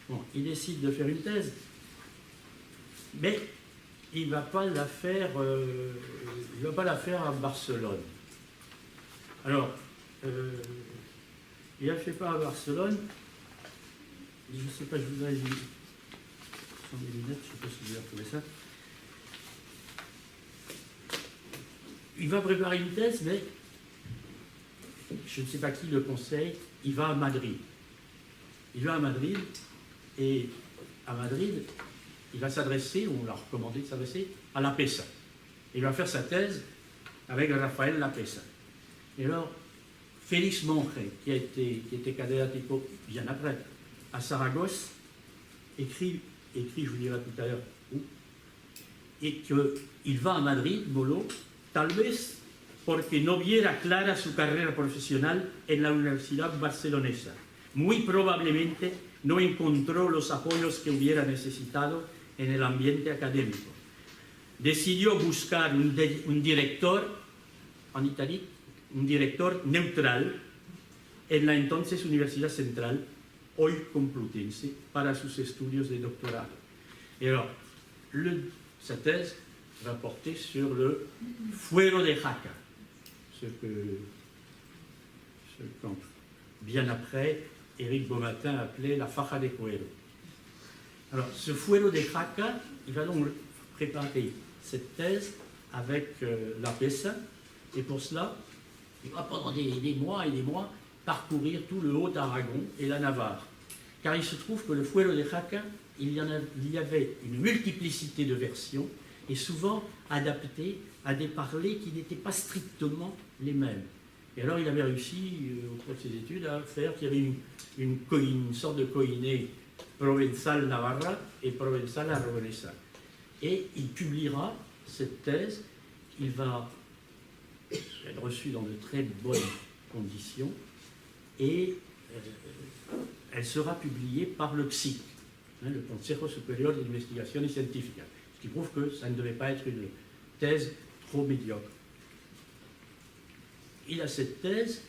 Bon, il décide de faire une thèse, mais il ne va pas la faire à Barcelone. Alors, il ne la fait pas à Barcelone, je ne sais pas, je voudrais... Sans mes lunettes, je ne sais pas si je vais retrouver ça. Il va préparer une thèse, mais je ne sais pas qui le conseille, il va à Madrid. Il va à Madrid, et à Madrid, il va s'adresser, on l'a recommandé de s'adresser, à Lapesa. Il va faire sa thèse avec Rafael Lapesa. Et alors, Félix Monge, qui était catedrático bien après, à Saragosse, écrit, je vous dirai tout à l'heure où, et qu'il va à Madrid, Mollo, tal vez porque no viera clara su carrera profesional en la Universidad Barcelonesa. Muy probablemente no encontró los apoyos que hubiera necesitado en el ambiente académico. Decidió buscar un director, en Italie, un director neutral en la entonces Universidad Central, hoy Complutense, para sus estudios de doctorado. Et alors, sa thèse va porter sur le Fuero de Jaca, ce que bien après, Éric Beaumatin appelait la Faja de Cuero. Alors, ce Fuero de Jaca, il va donc préparer cette thèse avec Lapesa, et pour cela, il va pendant des mois et des mois parcourir tout le Haut-Aragon et la Navarre. Car il se trouve que le Fuero de Jaca, il y avait une multiplicité de versions, et souvent adaptées à des parlers qui n'étaient pas strictement les mêmes. Et alors il avait réussi, au cours de ses études, à faire qu'il y avait une sorte de coïnée provençal navarra et provençal aragonesa. Et il publiera cette thèse, il va être reçu dans de très bonnes conditions, et elle sera publiée par le CSIC, le Consejo Superior de Investigaciones Científicas, ce qui prouve que ça ne devait pas être une thèse trop médiocre. Il a cette thèse,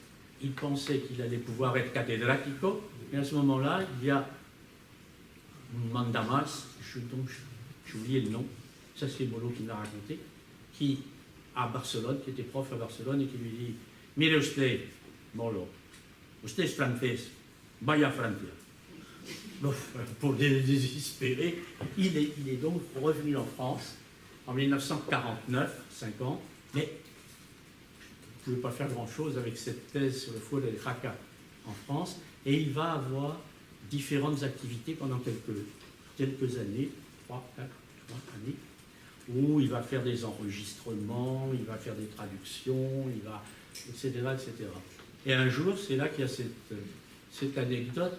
il pensait qu'il allait pouvoir être catedrático, et à ce moment-là, il y a Mandamas, j'ai oublié le nom, ça c'est Molo qui me l'a raconté, qui était prof à Barcelone, et qui lui dit « Mire usted, Molo, usted es francés, vaya a Francia ». Pour désespérer, il est donc revenu en France en 1949, 5 ans, mais il ne pouvait pas faire grand-chose avec cette thèse sur le fouet del Jaca en France, et il va avoir différentes activités pendant quelques années, 3 années, où il va faire des enregistrements, il va faire des traductions, etc., etc. Et un jour, c'est là qu'il y a cette anecdote.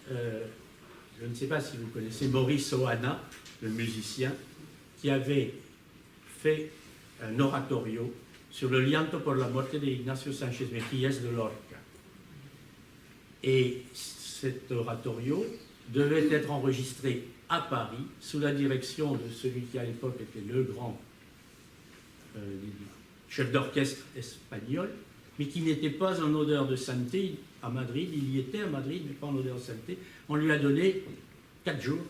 Je ne sais pas si vous connaissez Maurice Ohana, le musicien, qui avait fait un oratorio sur le lianto por la muerte de Ignacio Sánchez Mejías de Lorca. Et cet oratorio devait être enregistré à Paris sous la direction de celui qui à l'époque était le grand chef d'orchestre espagnol, mais qui n'était pas en odeur de sainteté à Madrid. Il y était à Madrid, mais pas en odeur de sainteté. On lui a donné 4 jours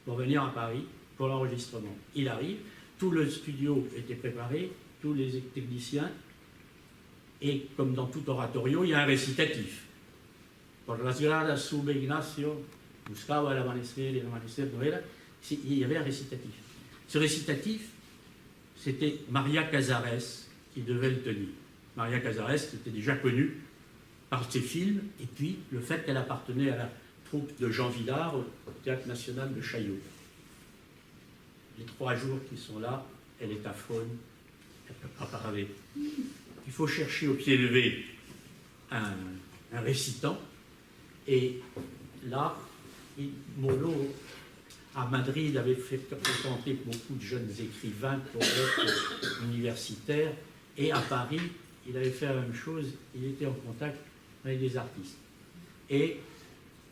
pour venir à Paris pour l'enregistrement. Il arrive, tout le studio était préparé, tous les techniciens, et comme dans tout oratorio, il y a un récitatif. Por las gradas sube Ignacio, buscaba el amanecer, el amanecer no era. Il y avait un récitatif. Ce récitatif, c'était Maria Casares qui devait le tenir. Maria Casares, qui était déjà connue par ses films, et puis le fait qu'elle appartenait à la troupe de Jean Villard au Théâtre National de Chaillot. Les 3 jours qui sont là, elle est aphone, elle ne peut pas parler. Il faut chercher au pied levé un récitant, et là, Molo, à Madrid, avait fréquenté beaucoup de jeunes écrivains, poètes, universitaires, et à Paris, il avait fait la même chose, il était en contact avec des artistes. Et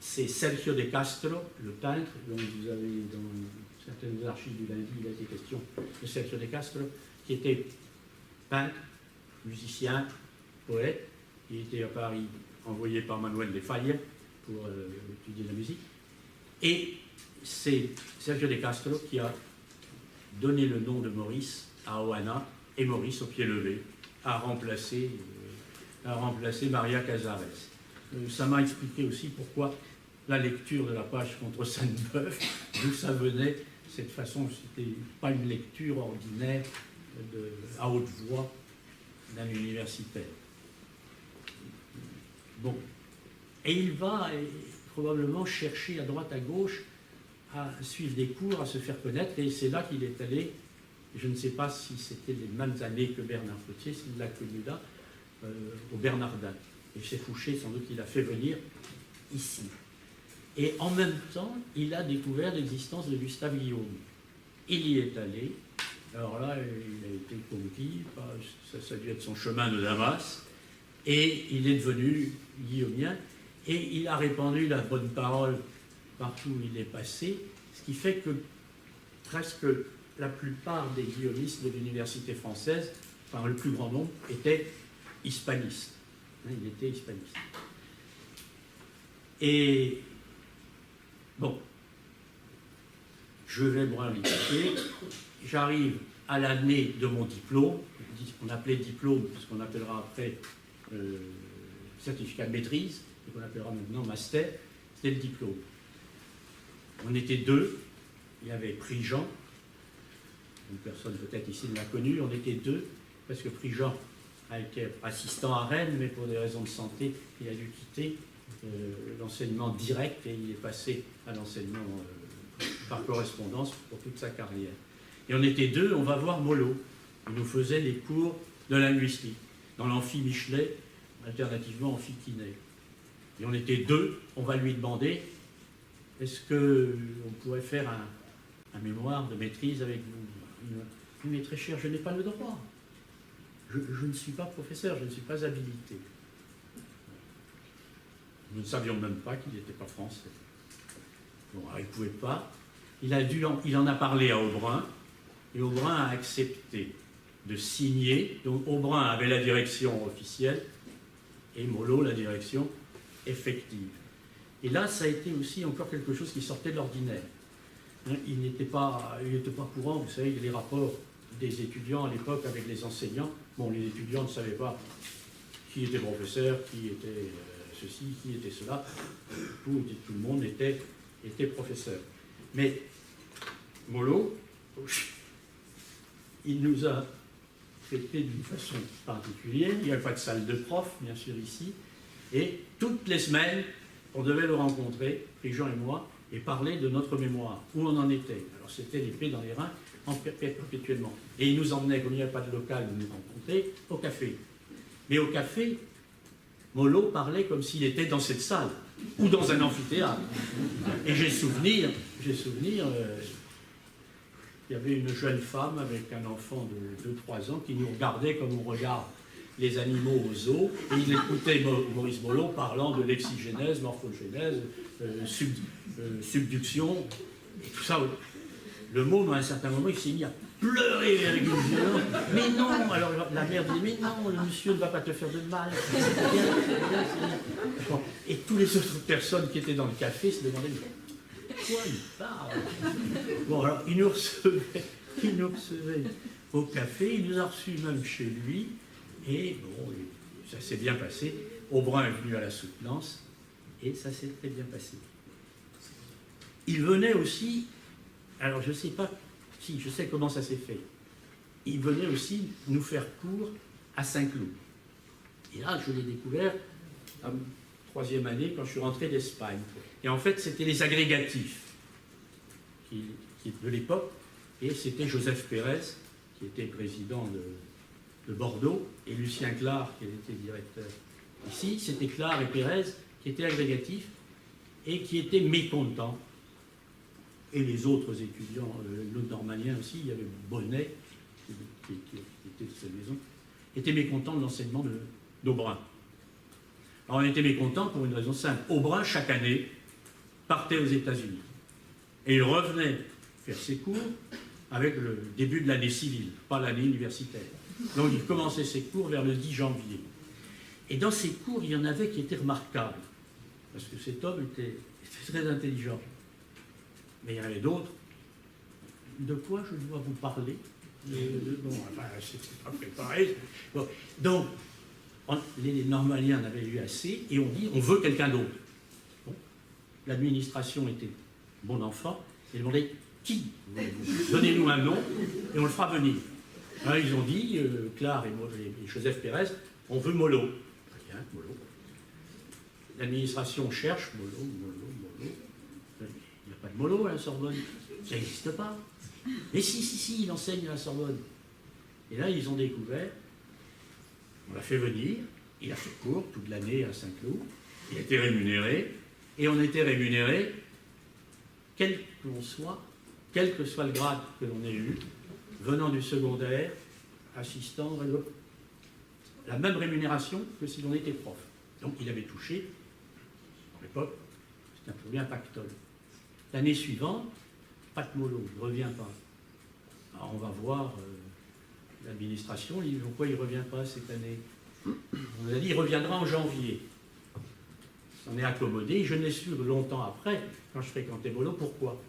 c'est Sergio de Castro, le peintre, dont vous avez dans certaines archives du lundi, il a été question de Sergio de Castro, qui était peintre, musicien, poète. Il était à Paris envoyé par Manuel de Falla pour étudier la musique. Et c'est Sergio de Castro qui a donné le nom de Maurice à Ohana, et Maurice, au pied levé, a remplacé Maria Casares. Ça m'a expliqué aussi pourquoi la lecture de la page contre Sainte-Beuve, d'où ça venait, cette façon, c'était pas une lecture ordinaire à haute voix d'un universitaire. Bon. Et il va probablement chercher à droite, à gauche, à suivre des cours, à se faire connaître, et c'est là qu'il est allé. Je ne sais pas si c'était les mêmes années que Bernard Potier, s'il l'a connu là, au Bernardin. Et chez Fouché, sans doute, il a fait venir ici. Et en même temps, il a découvert l'existence de Gustave Guillaume. Il y est allé. Alors là, il a été conquis, ça a dû être son chemin de Damas, et il est devenu guillaumien, et il a répandu la bonne parole partout où il est passé, ce qui fait que presque la plupart des guillaumistes de l'université française, enfin le plus grand nombre, étaient hispanistes. Il était hispaniste. Et bon, je vais me réinviter. J'arrive à l'année de mon diplôme, on appelait diplôme, parce qu'on appellera après certificat de maîtrise, et qu'on appellera maintenant master, c'était le diplôme. On était 2, il y avait Prigent, une personne peut-être ici l'a connu, on était 2, parce que Prigent a été assistant à Rennes, mais pour des raisons de santé, il a dû quitter l'enseignement direct et il est passé à l'enseignement par correspondance pour toute sa carrière. Et on était 2, on va voir Molo. Il nous faisait les cours de linguistique dans l'amphi Michelet, alternativement amphi Quinet. Et on était 2, on va lui demander est-ce qu'on pourrait faire un mémoire de maîtrise avec vous? Il dit, mais très cher, je n'ai pas le droit. Je ne suis pas professeur, je ne suis pas habilité. Nous ne savions même pas qu'il n'était pas français. Bon, alors il ne pouvait pas. Il en a parlé à Aubrun, et Aubrun a accepté. de signer. Donc Aubrun avait la direction officielle et Molot la direction effective. Et là, ça a été aussi encore quelque chose qui sortait de l'ordinaire. Hein, il n'était pas courant, vous savez, les rapports des étudiants à l'époque avec les enseignants. Bon, les étudiants ne savaient pas qui était professeur, qui était ceci, qui était cela. Tout le monde était professeur. Mais Molot, il nous a traités d'une façon particulière. Il n'y avait pas de salle de prof, bien sûr, ici. Et toutes les semaines, on devait le rencontrer, Jean et moi, et parler de notre mémoire, où on en était. Alors c'était l'épée dans les reins, perpétuellement. Et il nous emmenait, comme il n'y avait pas de local où nous rencontrer, au café. Mais au café, Molot parlait comme s'il était dans cette salle, ou dans un amphithéâtre. Et j'ai souvenir, il y avait une jeune femme avec un enfant de 2-3 ans qui nous regardait comme on regarde les animaux au zoo, et il écoutait Maurice Molot parlant de lexigénèse, morphogénèse, subduction, et tout ça. Le môme, à un certain moment, il s'est mis à pleurer avec une violence. Mais non, alors la mère dit, mais non, le monsieur ne va pas te faire de mal. Bon, et toutes les autres personnes qui étaient dans le café se demandaient, mais quoi il parle? Bon, alors il nous recevait au café, il nous a reçus même chez lui, et bon, ça s'est bien passé. Aubrun est venu à la soutenance, et ça s'est très bien passé. Il venait aussi, alors je ne sais pas si, je sais comment ça s'est fait, il venait aussi nous faire cours à Saint-Cloud. Et là, je l'ai découvert en 3e année, quand je suis rentré d'Espagne. Et en fait, c'était les agrégatifs de l'époque, et c'était Joseph Pérez, qui était président de Bordeaux, et Lucien Clar, qui était directeur. Ici, c'était Clar et Pérez, qui étaient agrégatifs, et qui étaient mécontents. Et les autres étudiants, l'autre normalien aussi, il y avait Bonnet, qui était de cette maison, étaient mécontents de l'enseignement d'Aubrun. Alors on était mécontents pour une raison simple. Aubrun, chaque année, partait aux États-Unis. Et il revenait faire ses cours avec le début de l'année civile, pas l'année universitaire. Donc il commençait ses cours vers le 10 janvier. Et dans ses cours, il y en avait qui étaient remarquables, parce que cet homme était très intelligent. Mais il y en avait d'autres. De quoi je dois vous parler? Bon, enfin, c'était pas préparé. Bon, donc, les normaliens en avaient eu assez, et on dit, on veut quelqu'un d'autre. Bon. L'administration était bon enfant, et demandait, qui voulez-vous? Donnez-nous un nom, et on le fera venir. Alors, ils ont dit, Clar et Joseph Pérez, on veut Molot. Bien, Molot. L'administration cherche, Molot. Il n'y a pas de Molot à la Sorbonne. Ça n'existe pas. Mais si, il enseigne à la Sorbonne. Et là, ils ont découvert, on l'a fait venir, il a fait cours toute l'année à Saint-Cloud, il a été rémunéré, et on était rémunéré, quel que soit le grade que l'on ait eu, venant du secondaire, assistant, la même rémunération que si l'on était prof. Donc il avait touché, à l'époque, c'était un premier pactole. L'année suivante, pas de Molot, il ne revient pas. Alors on va voir l'administration, il dit pourquoi il ne revient pas cette année? On nous a dit il reviendra en janvier. On est accommodé, je n'ai su longtemps après, quand je fréquentais Molot, pourquoi?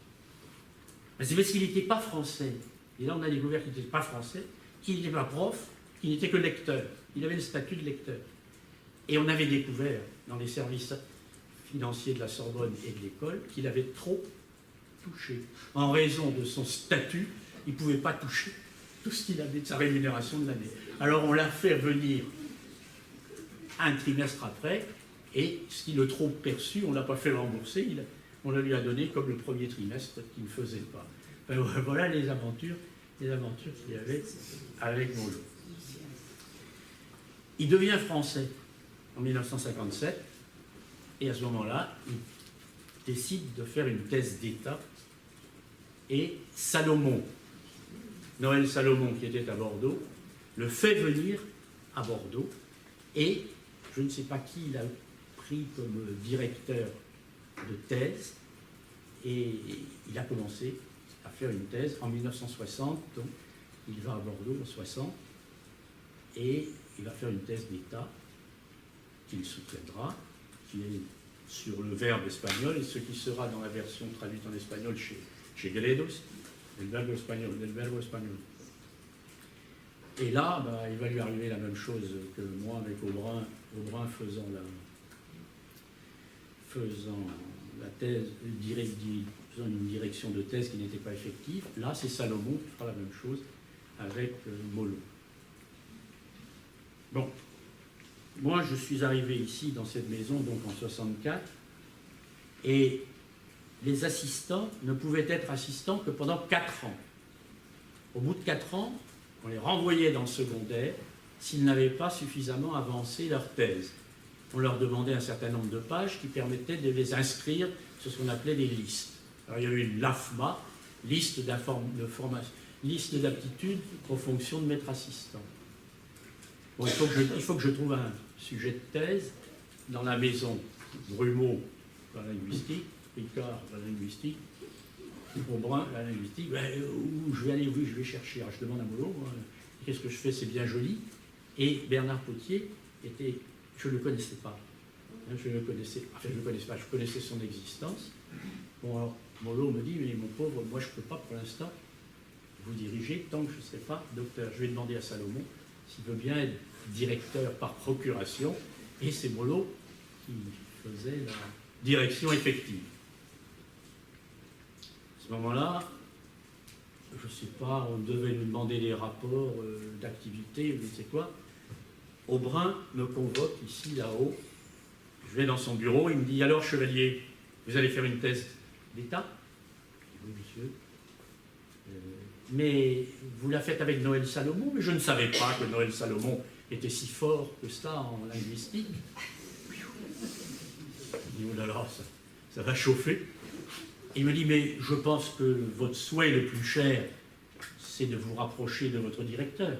C'est parce qu'il n'était pas français. Et là on a découvert qu'il n'était pas français, qu'il n'était pas prof, qu'il n'était que lecteur. Il avait le statut de lecteur. Et on avait découvert dans les services financiers de la Sorbonne et de l'école qu'il avait trop touché. En raison de son statut, il ne pouvait pas toucher tout ce qu'il avait de sa rémunération de l'année. Alors on l'a fait venir un trimestre après, et ce qu'il a trop perçu, on ne l'a pas fait rembourser, on le lui a donné comme le premier trimestre qu'il ne faisait pas. Enfin, voilà les aventures qu'il y avait avec Molot. Il devient français en 1957, et à ce moment-là, il décide de faire une thèse d'État, et Salomon, Noël Salomon, qui était à Bordeaux, le fait venir à Bordeaux, et je ne sais pas qui il a pris comme directeur de thèse, et il a commencé à faire une thèse en 1960, donc il va à Bordeaux en 60, et il va faire une thèse d'État qu'il soutiendra, qui est sur le verbe espagnol, et ce qui sera dans la version traduite en espagnol chez Gredos, le verbe espagnol, del verbo espagnol. Et là, il va lui arriver la même chose que moi avec Aubrun faisant la thèse, faisant une direction de thèse qui n'était pas effective. Là, c'est Salomon qui fera la même chose avec Mollo. Bon, moi je suis arrivé ici dans cette maison donc en 64 et les assistants ne pouvaient être assistants que pendant 4 ans. Au bout de 4 ans, on les renvoyait dans le secondaire s'ils n'avaient pas suffisamment avancé leur thèse. On leur demandait un certain nombre de pages qui permettaient de les inscrire sur ce qu'on appelait des listes. Alors il y avait une LAFMA, liste d'aptitudes aux fonctions de maître assistant. Bon, il faut que je trouve un sujet de thèse dans la maison. Brumeau, dans la linguistique, Ricard, dans la linguistique, Aubrun, la linguistique. Où je vais aller, oui, je vais chercher. Alors, je demande à Mollo, qu'est-ce que je fais, c'est bien joli. Et Bernard Potier je ne le connaissais pas. Je le connaissais, enfin, je ne le connaissais pas, je connaissais son existence. Bon, alors, Mollo me dit, mais mon pauvre, moi je ne peux pas pour l'instant vous diriger tant que je ne serai pas docteur. Je vais demander à Salomon s'il veut bien être directeur par procuration, et c'est Mollo qui faisait la direction effective. À ce moment-là, je ne sais pas, on devait nous demander des rapports d'activité, je ne sais quoi. Aubrun me convoque ici, là-haut. Je vais dans son bureau, il me dit, alors chevalier, vous allez faire une thèse d'État? Oui, monsieur. Mais vous la faites avec Noël Salomon? Mais je ne savais pas que Noël Salomon était si fort que ça en linguistique. Je dis, oh là là, ça va chauffer. Il me dit, mais je pense que votre souhait le plus cher, c'est de vous rapprocher de votre directeur.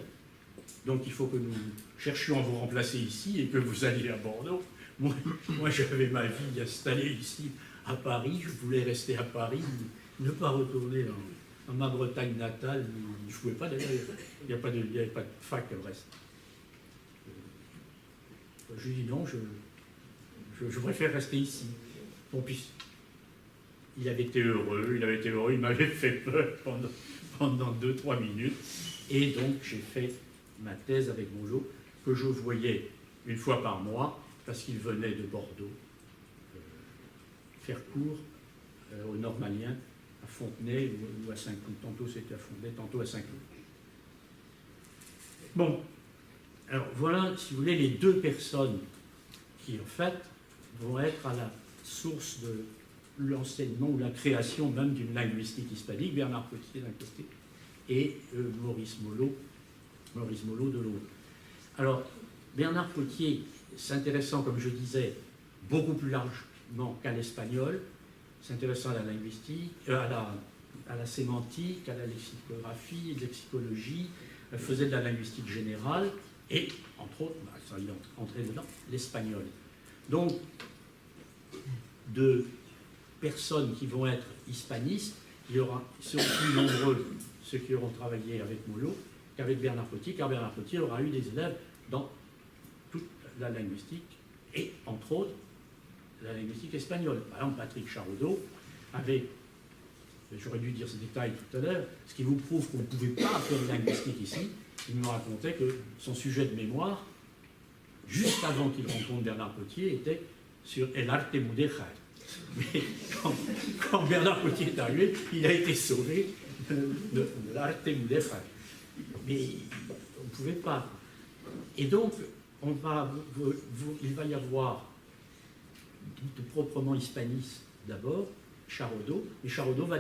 Donc il faut que nous cherchions à vous remplacer ici et que vous alliez à Bordeaux. Moi j'avais ma vie installée ici à Paris, je voulais rester à Paris, ne pas retourner dans ma Bretagne natale. Je ne pouvais pas d'ailleurs, il n'y avait pas de fac à Brest. Je lui dis non, je préfère rester ici. Bon, puis, il avait été heureux, il m'avait fait peur pendant 2-3 minutes. Et donc j'ai fait ma thèse avec Mollo, que je voyais une fois par mois, parce qu'il venait de Bordeaux faire cours au Normalien, à Fontenay ou à Saint-Cloud. Tantôt c'était à Fontenay, tantôt à Saint-Cloud. Bon, alors voilà, si vous voulez, les deux personnes qui, en fait, vont être à la source de l'enseignement ou la création même d'une linguistique hispanique, Bernard Potier d'un côté et Maurice Mollo de l'autre. Alors, Bernard Potier, s'intéressant, comme je disais, beaucoup plus largement qu'à l'espagnol, s'intéressant à la linguistique, à la sémantique, à la lexicographie, lexicologie, faisait de la linguistique générale et, entre autres, ça y entrait dedans, l'espagnol. Donc, de personnes qui vont être hispanistes, il y aura, seront plus nombreux ceux qui auront travaillé avec Mollo qu'avec Bernard Potier, car Bernard Potier aura eu des élèves dans toute la linguistique et, entre autres, la linguistique espagnole. Par exemple, Patrick Charodeau avait, j'aurais dû dire ce détail tout à l'heure, ce qui vous prouve qu'on ne pouvait pas faire de linguistique ici. Il me racontait que son sujet de mémoire, juste avant qu'il rencontre Bernard Potier, était sur El arte mudéjar. Mais quand Bernard Potier est arrivé, il a été sauvé de l'arte mudéjar. Mais on ne pouvait pas. Et donc, il va y avoir de proprement hispanistes d'abord, Charodeau, et Charodeau va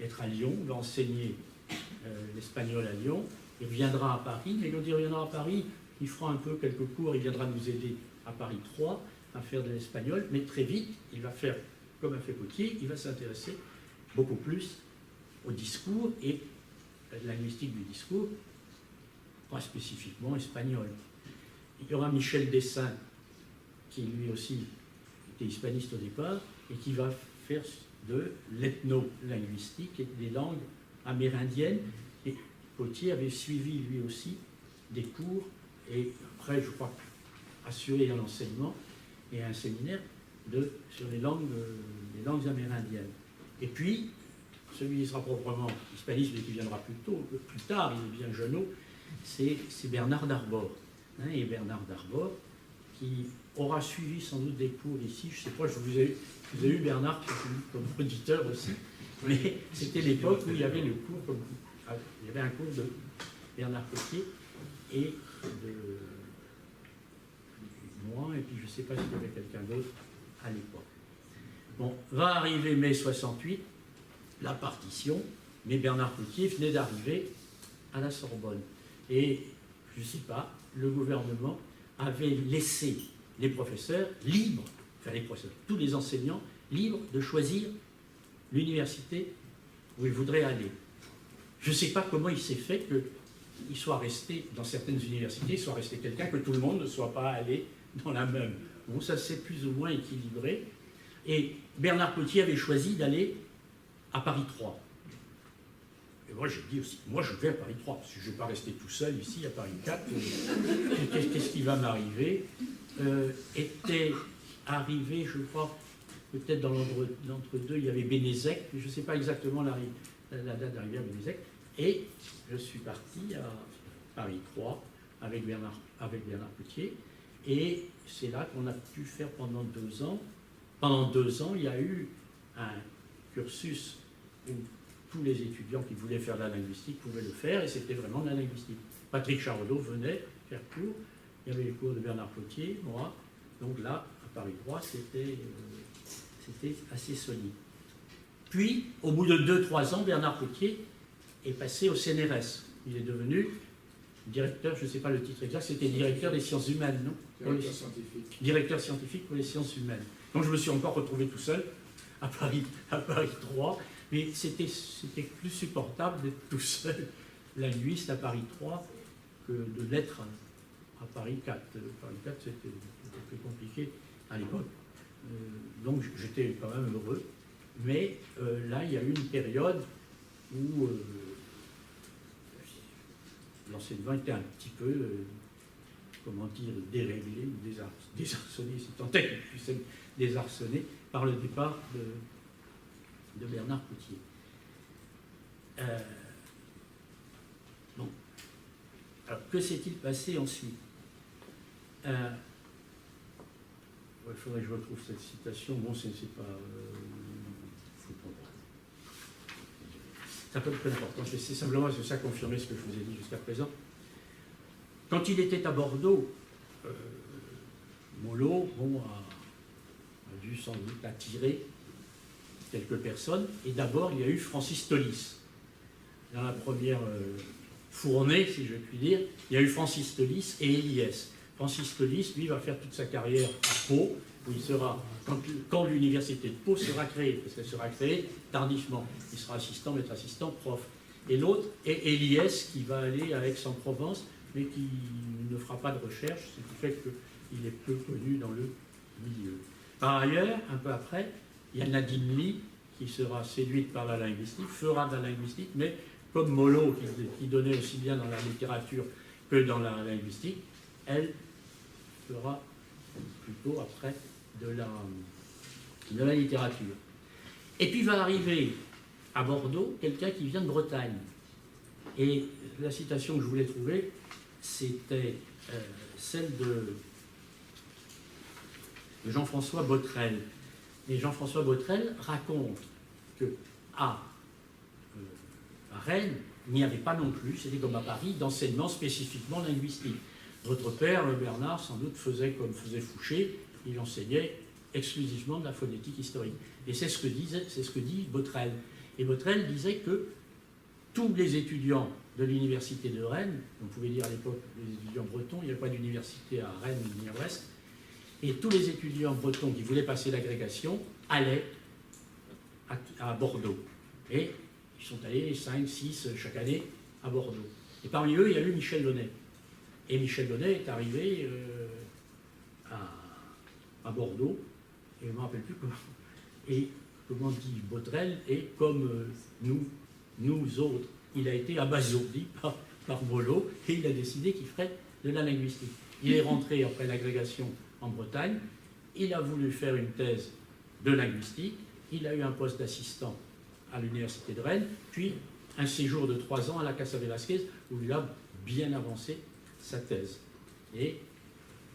être à Lyon, va enseigner l'espagnol à Lyon, il reviendra à Paris, mais quand il reviendra à Paris, il fera un peu quelques cours, il viendra nous aider à Paris 3 à faire de l'espagnol, mais très vite, il va faire, comme a fait Potier, il va s'intéresser beaucoup plus au discours et à la linguistique du discours, pas spécifiquement espagnol. Il y aura Michel Dessin, qui lui aussi était hispaniste au départ, et qui va faire de l'ethno-linguistique et des langues amérindiennes. Et Potier avait suivi lui aussi des cours, et après, je crois, assurer un enseignement et un séminaire sur les langues amérindiennes. Et puis, celui qui sera proprement hispaniste, mais qui viendra plus tard, il est bien jeune, c'est Bernard d'Arbor. Hein, et Bernard d'Arbor, qui aura suivi sans doute des cours ici, je ne sais pas, je vous ai eu Bernard comme auditeur aussi, mais c'était l'époque où il y avait le cours, il y avait un cours de Bernard Potier et de moi, et puis je ne sais pas s'il y avait quelqu'un d'autre à l'époque. Bon, va arriver mai 68, la partition, mais Bernard Potier venait d'arriver à la Sorbonne. Et, je ne sais pas, le gouvernement avait laissé les professeurs libres, enfin les professeurs, tous les enseignants libres de choisir l'université où ils voudraient aller. Je ne sais pas comment il s'est fait qu'il soit resté, dans certaines universités, il soit resté quelqu'un, que tout le monde ne soit pas allé dans la même. Bon, ça s'est plus ou moins équilibré. Et Bernard Potier avait choisi d'aller à Paris 3. Et moi, j'ai dit aussi, moi, je vais à Paris 3, parce que je ne vais pas rester tout seul ici à Paris 4. Qu'est-ce qui va m'arriver était arrivé, je crois, peut-être dans l'entre-deux, il y avait Bénézec, je ne sais pas exactement la date d'arrivée à Bénézec, et je suis parti à Paris 3 avec Bernard Potier, et c'est là qu'on a pu faire pendant 2 ans. Pendant 2 ans, il y a eu un cursus où tous les étudiants qui voulaient faire de la linguistique pouvaient le faire, et c'était vraiment de la linguistique. Patrick Charodot venait faire cours, il y avait les cours de Bernard Potier, moi, donc là, à Paris 3, c'était assez solide. Puis, au bout de 2-3 ans, Bernard Potier est passé au CNRS. Il est devenu directeur, je ne sais pas le titre exact, c'était directeur des sciences humaines, non? Directeur scientifique. Directeur scientifique pour les sciences humaines. Donc je me suis encore retrouvé tout seul à Paris 3, mais c'était plus supportable d'être tout seul linguiste à Paris 3 que de l'être à Paris 4. Paris 4, c'était plus compliqué à l'époque. Donc j'étais quand même heureux. Mais là, il y a eu une période où l'enseignement était un petit peu, comment dire, déréglé ou désarçonné, si tant est qu'il puisse être désarçonné par le départ de Bernard Potier. Bon. Alors, que s'est-il passé ensuite? Il faudrait que je retrouve cette citation. Bon, c'est pas... ça n'a pas beaucoup d'importance, mais c'est simplement que ça confirmer ce que je vous ai dit jusqu'à présent. Quand il était à Bordeaux, Mollo a dû sans doute attirer quelques personnes, et d'abord il y a eu Francis Tolis. Dans la première fournée, si je puis dire, il y a eu Francis Tolis et Eliès. Francis Tolis, lui, va faire toute sa carrière à Pau, où il sera, quand l'université de Pau sera créée, parce qu'elle sera créée tardivement. Il sera assistant, maître assistant, prof. Et l'autre est Eliès, qui va aller à Aix-en-Provence, mais qui ne fera pas de recherche, ce qui fait qu'il est peu connu dans le milieu. Par ailleurs, un peu après, il y a Nadine Lee, qui sera séduite par la linguistique, fera de la linguistique, mais comme Mollo, qui donnait aussi bien dans la littérature que dans la linguistique, elle fera plutôt après de la littérature. Et puis va arriver à Bordeaux quelqu'un qui vient de Bretagne. Et la citation que je voulais trouver, c'était celle de Jean-François Botrel. Et Jean-François Botrel raconte qu'à Rennes, il n'y avait pas non plus, c'était comme à Paris, d'enseignement spécifiquement linguistique. Votre père, Bernard, sans doute faisait comme faisait Fouché, il enseignait exclusivement de la phonétique historique. Et c'est ce que dit Botrel. Et Botrel disait que tous les étudiants de l'université de Rennes, on pouvait dire à l'époque les étudiants bretons, il n'y avait pas d'université à Rennes ni à Brest, et tous les étudiants bretons qui voulaient passer l'agrégation allaient à Bordeaux. Et ils sont allés 5, 6 chaque année à Bordeaux. Et parmi eux, il y a eu Michel Launay. Et Michel Launay est arrivé à Bordeaux, et je ne me rappelle plus comment. Et comment dit Botrel, et comme nous autres, il a été abasourdi par Molot, et il a décidé qu'il ferait de la linguistique. Il est rentré après l'agrégation en Bretagne, il a voulu faire une thèse de linguistique, il a eu un poste d'assistant à l'université de Rennes, puis un séjour de 3 ans à la Casa Velasquez, où il a bien avancé sa thèse. Et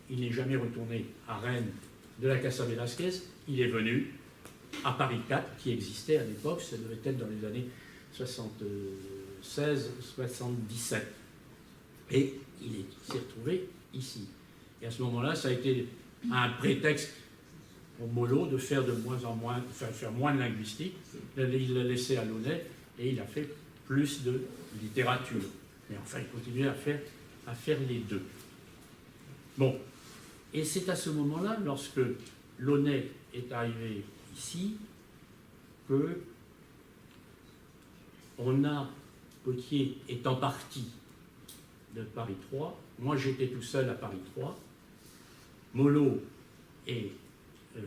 il n'est jamais retourné à Rennes de la Casa Velasquez, il est venu à Paris 4, qui existait à l'époque, ça devait être dans les années 76-77. Et il s'est retrouvé ici. Et à ce moment-là, ça a été un prétexte pour Molot de faire de moins en moins, faire moins de linguistique. Il l'a laissé à Launay et il a fait plus de littérature. Mais enfin, il continuait à faire les deux. Bon. Et c'est à ce moment-là, lorsque Launay est arrivé ici, que Potier étant parti de Paris 3, moi j'étais tout seul à Paris 3, Molot et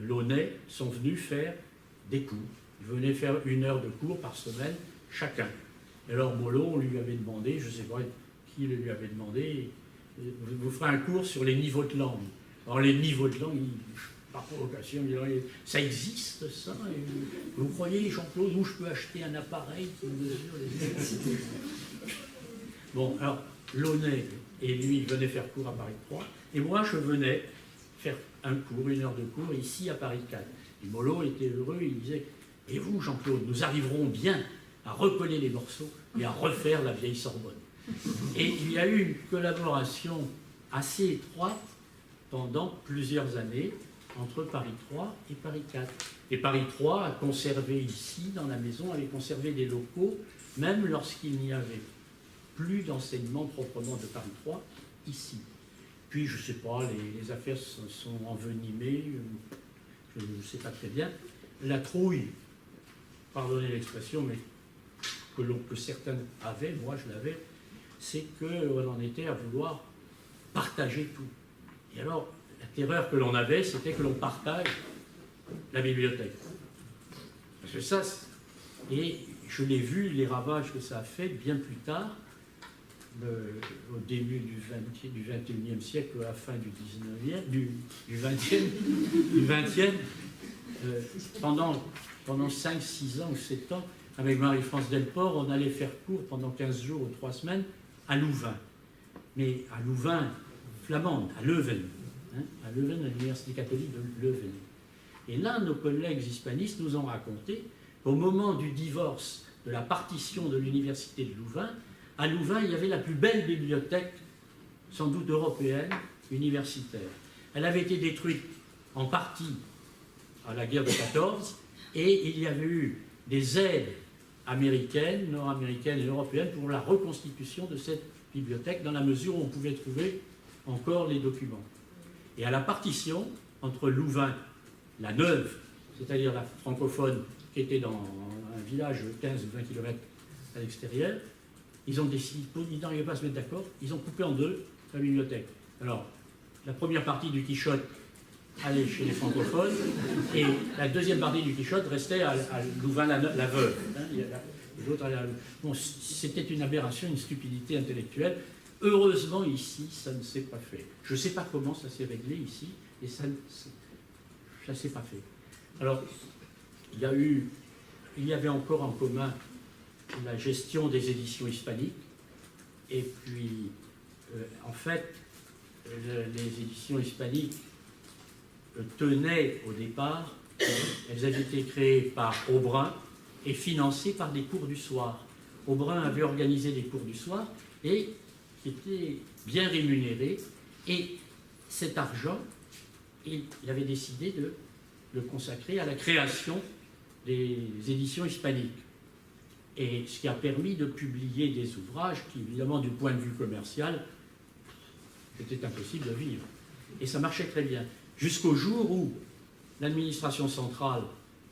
Launay sont venus faire des cours. Ils venaient faire 1 heure de cours par semaine chacun. Et alors Molot, on lui avait demandé, je ne sais pas qui le lui avait demandé, vous ferez un cours sur les niveaux de langue. Alors les niveaux de langue, par provocation, il dirait, ça existe ça, et vous croyez, Jean-Claude, où je peux acheter un appareil qui mesure les niveaux? Bon, alors Launay et lui venaient faire cours à Paris 3, et moi je venais faire un cours, 1 heure de cours, ici à Paris 4. Et Molot était heureux, il disait, et vous Jean-Claude, nous arriverons bien à recoller les morceaux et à refaire la vieille Sorbonne. Et il y a eu une collaboration assez étroite pendant plusieurs années entre Paris 3 et Paris 4. Et Paris 3 a conservé ici, dans la maison, avait conservé des locaux, même lorsqu'il n'y avait plus d'enseignement proprement de Paris 3, ici. Puis, je ne sais pas, les affaires se sont envenimées, je ne sais pas très bien. La trouille, pardonnez l'expression, mais que certains avaient, moi je l'avais, c'est qu'on en était à vouloir partager tout. Et alors, la terreur que l'on avait, c'était que l'on partage la bibliothèque. Parce que ça, et je l'ai vu, les ravages que ça a fait bien plus tard, au début du 21e siècle, à la fin du 19e, du 20e, pendant 5, 6 ans ou 7 ans, avec Marie-France Delport, on allait faire cours pendant 15 jours ou 3 semaines à Louvain. Mais à Louvain, flamande, à Leuven. À Leuven, à l'Université catholique de Leuven. Et là, nos collègues hispanistes nous ont raconté qu'au moment du divorce, de la partition de l'Université de Louvain, à Louvain, il y avait la plus belle bibliothèque, sans doute européenne, universitaire. Elle avait été détruite en partie à la guerre de 14, et il y avait eu des aides américaines, nord-américaines et européennes pour la reconstitution de cette bibliothèque, dans la mesure où on pouvait trouver encore les documents. Et à la partition entre Louvain, la Neuve, c'est-à-dire la francophone, qui était dans un village de 15 ou 20 km à l'extérieur, ils ont décidé, ils n'arrivaient pas à se mettre d'accord, ils ont coupé en deux la bibliothèque. Alors, la première partie du Quichotte allait chez les francophones, et la deuxième partie du Quichotte restait à Louvain-la-Veuve. Bon, c'était une aberration, une stupidité intellectuelle. Heureusement, ici, ça ne s'est pas fait. Je ne sais pas comment ça s'est réglé ici, et ça ne s'est pas fait. Alors, il y avait encore en commun la gestion des éditions hispaniques, et puis, en fait, les éditions hispaniques tenaient au départ, elles avaient été créées par Aubrun et financées par des cours du soir. Aubrun avait organisé des cours du soir et qui étaient bien rémunérés, et cet argent, il avait décidé de le consacrer à la création des éditions hispaniques. Et ce qui a permis de publier des ouvrages qui, évidemment, du point de vue commercial, c'était impossible de vivre. Et ça marchait très bien. Jusqu'au jour où l'administration centrale,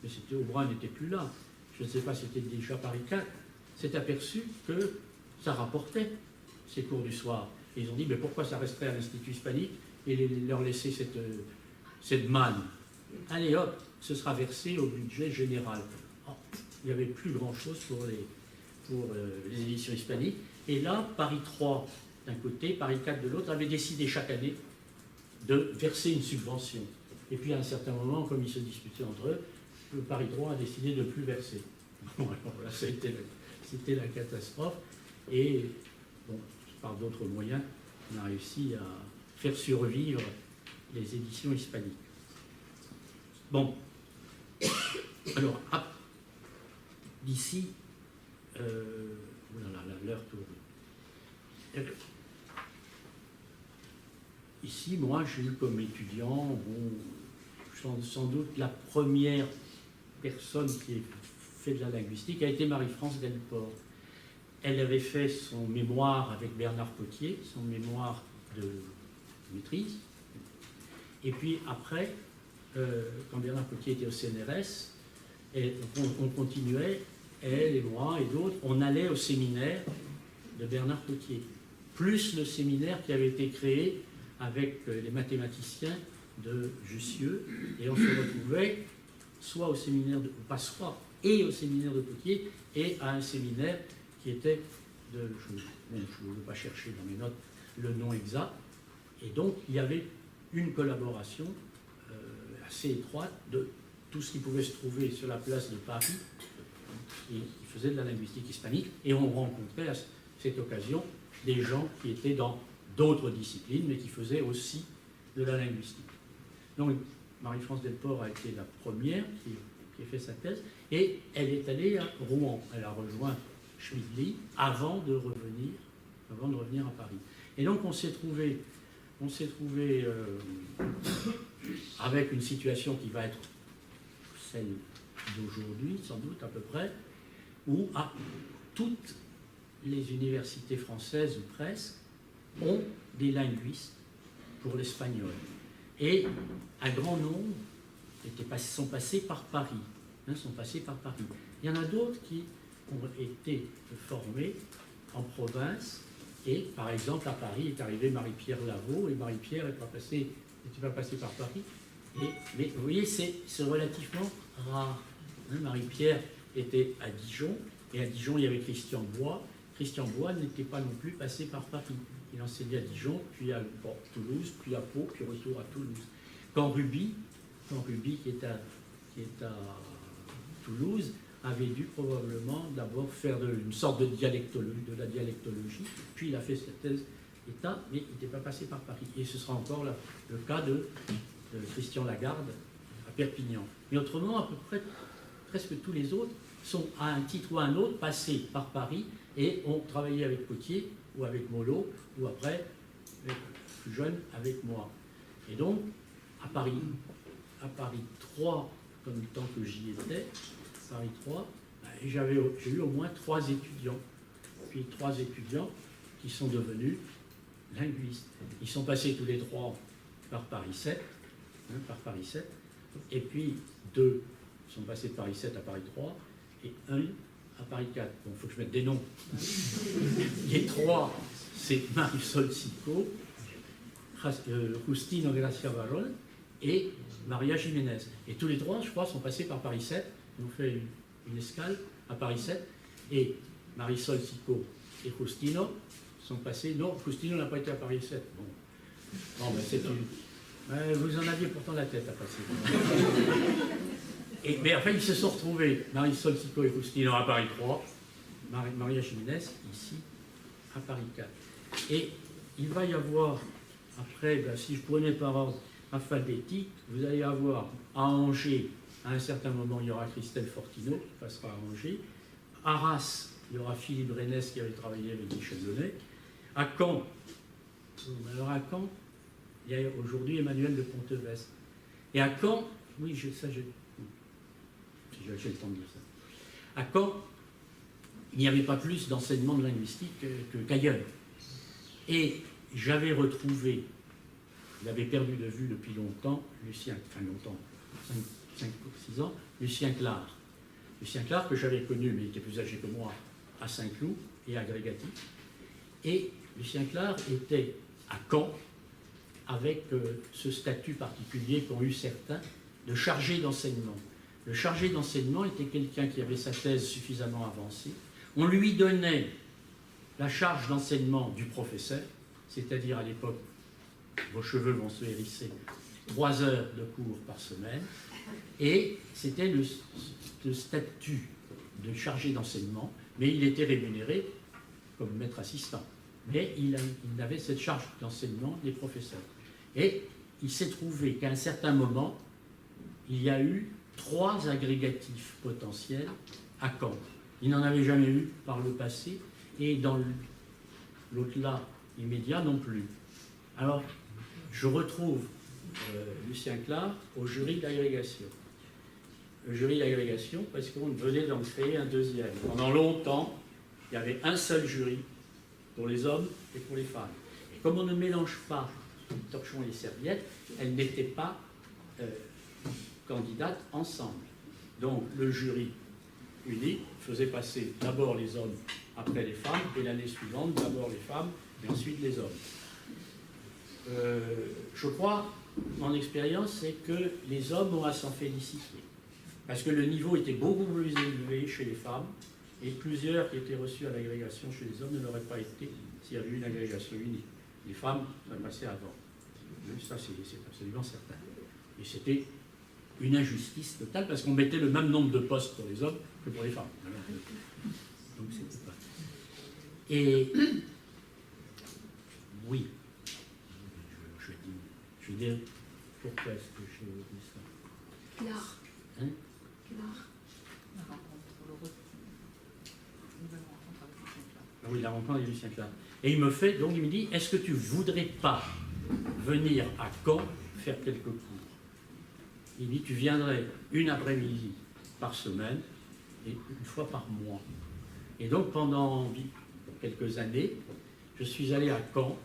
mais Aubrun n'était plus là, je ne sais pas si c'était déjà Paris 4, s'est aperçu que ça rapportait ces cours du soir. Et ils ont dit, mais pourquoi ça resterait à l'Institut hispanique et leur laisser cette manne? Allez hop, ce sera versé au budget général. Oh, il n'y avait plus grand-chose pour les éditions hispaniques. Et là, Paris 3 d'un côté, Paris 4 de l'autre, avaient décidé chaque année de verser une subvention. Et puis à un certain moment, comme ils se disputaient entre eux, le Paris 3 a décidé de ne plus verser. Bon, alors là, c'était la catastrophe. Et bon, par d'autres moyens, on a réussi à faire survivre les éditions hispaniques. Bon, alors, d'ici, l'heure tourne. Ici, moi, j'ai eu comme étudiant, sans doute la première personne qui a fait de la linguistique a été Marie-France Delport. Elle avait fait son mémoire avec Bernard Potier, son mémoire de maîtrise. Et puis après, quand Bernard Potier était au CNRS, on continuait, elle et moi et d'autres, on allait au séminaire de Bernard Potier, plus le séminaire qui avait été créé avec les mathématiciens de Jussieu, et on se retrouvait soit au séminaire de, pas soit, et au séminaire de Potier, et à un séminaire qui était de, je ne veux pas chercher dans mes notes le nom exact, et donc il y avait une collaboration assez étroite de tout ce qui pouvait se trouver sur la place de Paris, et qui faisait de la linguistique hispanique, et on rencontrait à cette occasion des gens qui étaient dans d'autres disciplines, mais qui faisaient aussi de la linguistique. Donc, Marie-France Delport a été la première qui a fait sa thèse, et elle est allée à Rouen. Elle a rejoint Schmidli avant de revenir à Paris. Et donc, on s'est trouvé avec une situation qui va être celle d'aujourd'hui, sans doute à peu près, où toutes les universités françaises, ou presque, ont des linguistes pour l'espagnol. Et un grand nombre sont passés par Paris. Il y en a d'autres qui ont été formés en province, et par exemple à Paris est arrivée Marie-Pierre Lavaux, et Marie-Pierre n'était pas passée par Paris. Mais vous voyez, c'est relativement rare. Marie-Pierre était à Dijon, et à Dijon il y avait Christian Bois. Christian Bois n'était pas non plus passé par Paris. Il enseignait à Dijon, puis à Toulouse, puis à Pau, puis retour à Toulouse. Quand Ruby qui est à Toulouse, avait dû probablement d'abord faire une sorte de la dialectologie, puis il a fait cette thèse d'État, mais il n'était pas passé par Paris. Et ce sera encore le cas de Christian Lagarde à Perpignan. Mais autrement, à peu près, presque tous les autres sont, à un titre ou à un autre, passés par Paris et ont travaillé avec Potier ou avec Molot, ou après, plus jeune, avec moi. Et donc, à Paris 3, comme le temps que j'y étais, Paris 3, j'ai eu au moins 3 étudiants. Puis 3 étudiants qui sont devenus linguistes. Ils sont passés tous les 3 par Paris 7, et puis 2 sont passés de Paris 7 à Paris 3, et 1 à Paris 4. Bon, il faut que je mette des noms. Les 3, c'est Marisol Sico, Justino Gracia Varol et Maria Jiménez. Et tous les 3, je crois, sont passés par Paris 7. Ils ont fait une escale à Paris 7. Et Marisol Sico et Justino sont passés... Non, Justino n'a pas été à Paris 7. Bon, ben c'est une... vous en aviez pourtant la tête à passer. Mais enfin, ils se sont retrouvés, Marisol Sico et Justino à Paris 3, Maria Jiménez ici à Paris 4. Et il va y avoir, après, si je prenais par ordre alphabétique, vous allez avoir à Angers, à un certain moment, il y aura Christelle Fortino qui passera à Angers. À Arras, il y aura Philippe Renès qui avait travaillé avec Michel Launay. À Caen, alors à Caen, il y a aujourd'hui Emmanuel de Pontevès. Et à Caen, oui, j'ai le temps de dire ça. À Caen, il n'y avait pas plus d'enseignement de linguistique qu'ailleurs. Et j'avais retrouvé, je l'avais perdu de vue depuis longtemps, 5 ou 6 ans, Lucien Clar. Lucien Clar, que j'avais connu, mais il était plus âgé que moi, à Saint-Cloud et à Grégati. Et Lucien Clar était à Caen avec ce statut particulier qu'ont eu certains de chargé d'enseignement. Le chargé d'enseignement était quelqu'un qui avait sa thèse suffisamment avancée. On lui donnait la charge d'enseignement du professeur, c'est-à-dire à l'époque, vos cheveux vont se hérisser, 3 heures de cours par semaine, et c'était le statut de chargé d'enseignement, mais il était rémunéré comme maître assistant. Mais il avait cette charge d'enseignement des professeurs. Et il s'est trouvé qu'à un certain moment, il y a eu 3 agrégatifs potentiels à Caen. Il n'en avait jamais eu par le passé, et dans l'au-delà immédiat non plus. Alors, je retrouve Lucien Clare au jury d'agrégation. Le jury d'agrégation, parce qu'on venait d'en créer un deuxième. Pendant longtemps, il y avait un seul jury pour les hommes et pour les femmes. Et comme on ne mélange pas les torchons et les serviettes, elles n'étaient pas candidates ensemble. Donc le jury unique faisait passer d'abord les hommes, après les femmes, et l'année suivante, d'abord les femmes, et ensuite les hommes. Je crois, mon expérience, c'est que les hommes ont à s'en féliciter. Parce que le niveau était beaucoup plus élevé chez les femmes, et plusieurs qui étaient reçus à l'agrégation chez les hommes ne l'auraient pas été s'il y avait eu une agrégation unique. Les femmes, ça passait avant. Ça, c'est absolument certain. Et c'était une injustice totale, parce qu'on mettait le même nombre de postes pour les hommes que pour les femmes. Donc, c'était pas... Et... Oui. Je veux dire, pourquoi est-ce que je dis ça? Clare. Hein? Clare. Ah oui, la rencontre avec Lucien Clare. Et il me dit, est-ce que tu voudrais pas venir à Caen faire quelques cours? Il dit, tu viendrais une après-midi par semaine et une fois par mois. Et donc pendant quelques années, je suis allé à Caen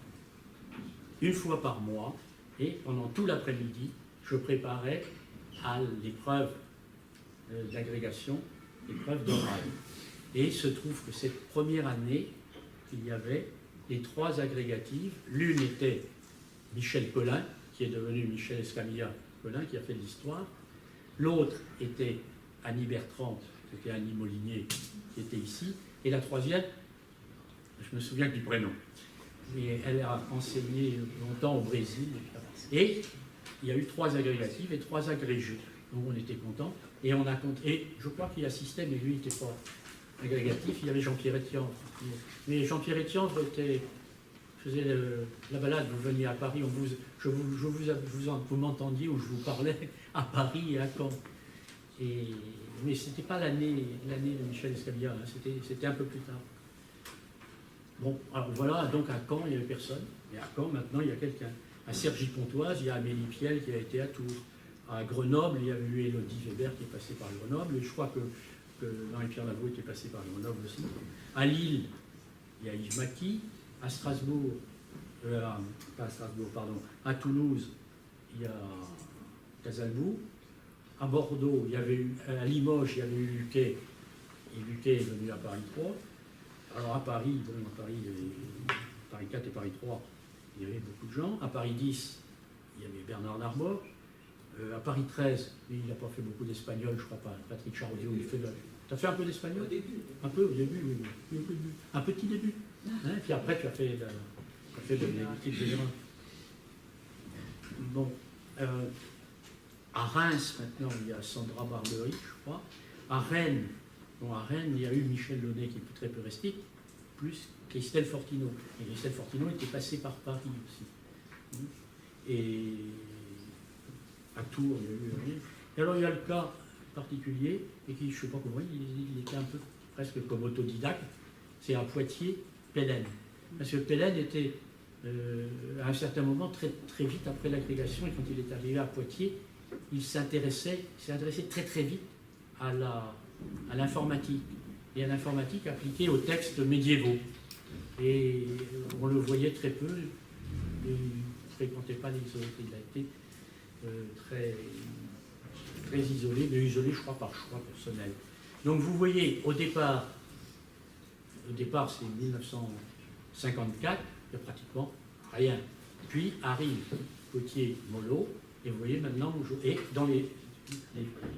une fois par mois, et pendant tout l'après-midi, je préparais à l'épreuve d'agrégation, l'épreuve d'oral. Et il se trouve que cette première année, il y avait les 3 agrégatives. L'une était Michel Collin, qui est devenu Michel Escamilla Collin, qui a fait de l'histoire. L'autre était Annie Bertrand, c'était Annie Molinier, qui était ici. Et la troisième, je me souviens du prénom. Et elle a enseigné longtemps au Brésil. Et il y a eu 3 agrégatives et 3 agrégés. Donc on était contents. Et je crois qu'il assistait, mais lui, il n'était pas agrégatif. Il y avait Jean-Pierre Etienne. Mais Jean-Pierre Etienne faisait la balade. Vous veniez à Paris, vous m'entendiez où je vous parlais à Paris et à Caen. Mais ce n'était pas l'année de Michel Escamilla, hein, c'était un peu plus tard. Bon, alors voilà, donc à Caen, il n'y avait personne. Et à Caen, maintenant, il y a quelqu'un. À Cergy-Pontoise, il y a Amélie Piel qui a été à Tours. À Grenoble, il y a eu Élodie Weber qui est passée par Grenoble. Et je crois que Marie-Pierre Lavaux était passée par Grenoble aussi. À Lille, il y a Yves Maquis. À Strasbourg, pas à Strasbourg, pardon. À Toulouse, il y a Casalbou. À Bordeaux, il y avait eu, à Limoges, il y avait eu Luquet. Et Luquet est venu à Paris 3. Alors à Paris, Paris 4 et Paris 3, il y avait beaucoup de gens. À Paris 10, il y avait Bernard Narbor. À Paris 13, lui, il n'a pas fait beaucoup d'espagnol, je crois pas. Patrick Charodiot, il fait... Tu as fait un peu d'espagnol? Au début. Un peu au début, oui. Un petit début. Hein, puis après, tu as fait de l'équipe de Gérard. Bon. À Reims, maintenant, il y a Sandra Barbery, je crois. À Rennes, il y a eu Michel Launay, qui est très peu resté, plus Christelle Fortineau. Et Christelle Fortineau était passée par Paris aussi. Et à Tours, il y a eu... Et alors, il y a le cas particulier, et qui, je ne sais pas comment, il était un peu presque comme autodidacte, c'est à Poitiers, Pélène. Parce que Pélène était, à un certain moment, très, très vite après l'agrégation, et quand il est arrivé à Poitiers, il s'est intéressé très très vite à l'informatique, et à l'informatique appliquée aux textes médiévaux. Et on le voyait très peu, il ne fréquentait pas les autorités, il a été très, très isolé, mais isolé, je crois, par choix personnel. Donc vous voyez, au départ c'est 1954, il n'y a pratiquement rien. Puis arrive Potier-Molot, et vous voyez maintenant, et dans les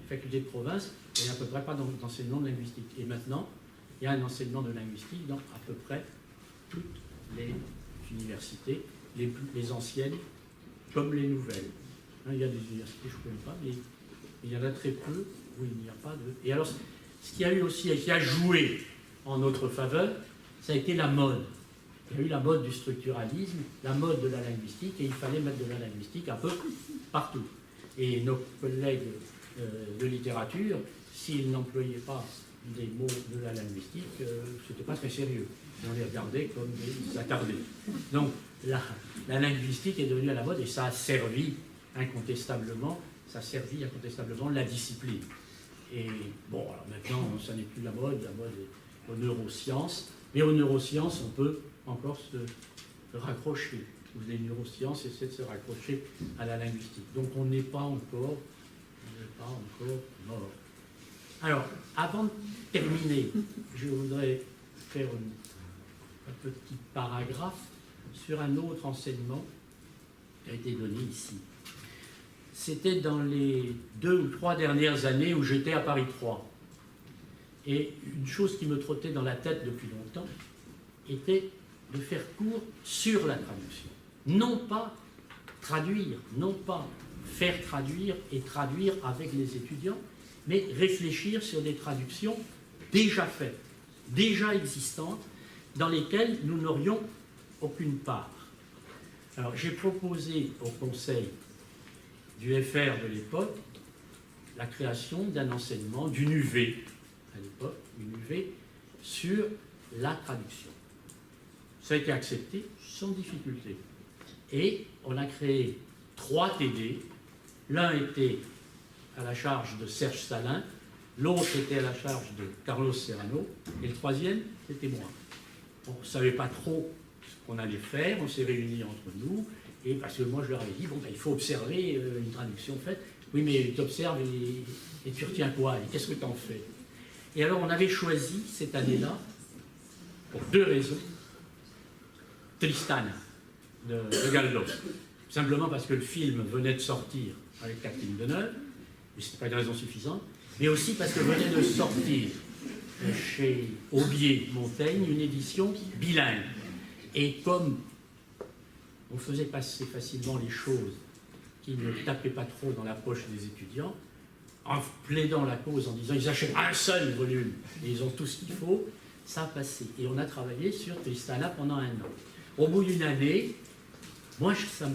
facultés de province, il n'y a à peu près pas d'enseignement de linguistique. Et maintenant, il y a un enseignement de linguistique dans à peu près toutes les universités, les anciennes comme les nouvelles. Hein, il y a des universités, je ne connais pas, mais il y en a très peu où il n'y a pas de... Et alors, ce qu'il y a eu aussi et qui a joué en notre faveur, ça a été la mode. Il y a eu la mode du structuralisme, la mode de la linguistique, et il fallait mettre de la linguistique un peu partout. Et nos collègues de littérature, s'ils n'employaient pas des mots de la linguistique, c'était pas très sérieux. On les regardait comme des attardés. Donc, la linguistique est devenue à la mode et ça a servi incontestablement la discipline. Et bon, alors maintenant, ça n'est plus la mode est aux neurosciences, mais aux neurosciences, on peut encore se raccrocher. Les neurosciences essaient de se raccrocher à la linguistique. Donc on n'est pas encore mort. Alors, avant de terminer, je voudrais faire un petit paragraphe sur un autre enseignement qui a été donné ici. C'était dans les 2 ou 3 dernières années où j'étais à Paris 3. Et une chose qui me trottait dans la tête depuis longtemps était de faire cours sur la traduction. Non pas traduire, non pas faire traduire et traduire avec les étudiants, mais réfléchir sur des traductions déjà faites, déjà existantes, dans lesquelles nous n'aurions aucune part. Alors j'ai proposé au Conseil du FR de l'époque la création d'un enseignement, d'une UV, à l'époque, une UV, sur la traduction. Ça a été accepté sans difficulté. Et on a créé 3 TD. L'un était à la charge de Serge Salin, l'autre était à la charge de Carlos Serrano, et le 3e, c'était moi. On ne savait pas trop ce qu'on allait faire, on s'est réunis entre nous, et parce que moi je leur avais dit, bon, ben, il faut observer une traduction faite. Oui, mais tu observes et tu retiens quoi? Et qu'est-ce que tu en fais? Et alors on avait choisi cette année-là, pour 2 raisons, Tristan de Gallo. Simplement parce que le film venait de sortir avec Catherine Deneuve, et ce n'était pas une raison suffisante, mais aussi parce que venait de sortir chez Aubier Montaigne une édition bilingue. Et comme on faisait passer facilement les choses qui ne tapaient pas trop dans la poche des étudiants, en plaidant la cause, en disant ils achètent un seul volume et ils ont tout ce qu'il faut, ça a passé. Et on a travaillé sur Tristana pendant 1 an. Au bout d'une année, moi ça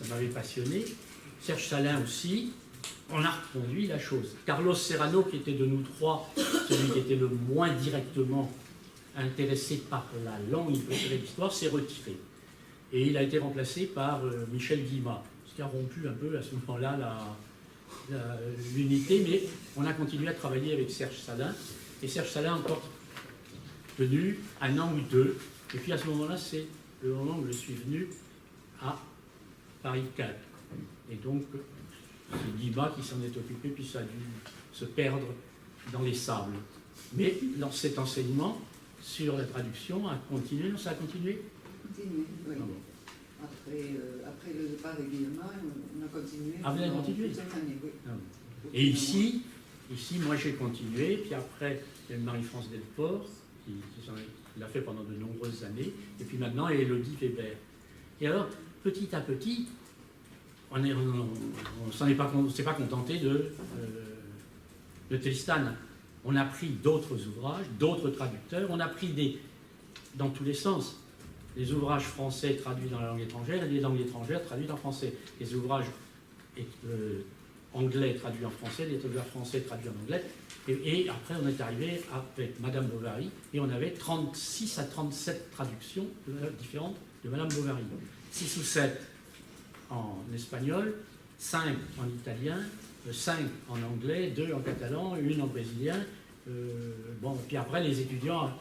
m'avait passionné, Serge Salin aussi, on a reconduit la chose. Carlos Serrano, qui était de nous 3, celui qui était le moins directement intéressé par la langue, il préférait l'histoire, s'est retiré. Et il a été remplacé par Michel Guillemat, ce qui a rompu un peu à ce moment-là l'unité, mais on a continué à travailler avec Serge Salin, et Serge Salin a encore tenu 1 an ou 2, et puis à ce moment-là, c'est le moment où je suis venu à Paris 4. Et donc, c'est Guillemat qui s'en est occupé, puis ça a dû se perdre dans les sables. Mais dans cet enseignement sur la traduction a continué, non, ça a continué? Continué, oui. Ah bon. Après le départ de Guillemat, on a continué. Ah, vous avez continué? Toute cette année, oui. Ah bon. Et ici, moi j'ai continué, puis après, il y a Marie-France Delport, qui l'a fait pendant de nombreuses années, et puis maintenant, Élodie Weber. Et alors, petit à petit, on ne s'est pas contenté de Tristan. On a pris d'autres ouvrages, d'autres traducteurs, on a pris dans tous les sens, des ouvrages français traduits dans la langue étrangère et des langues étrangères traduites en français. Les ouvrages anglais traduits en français, des ouvrages français traduits en anglais. Et après, on est arrivé avec Madame Bovary et on avait 36 à 37 traductions différentes de Madame Bovary. 6 ou 7 en espagnol, 5 en italien, 5 en anglais, 2 en catalan, 1 en brésilien. Puis après, les étudiants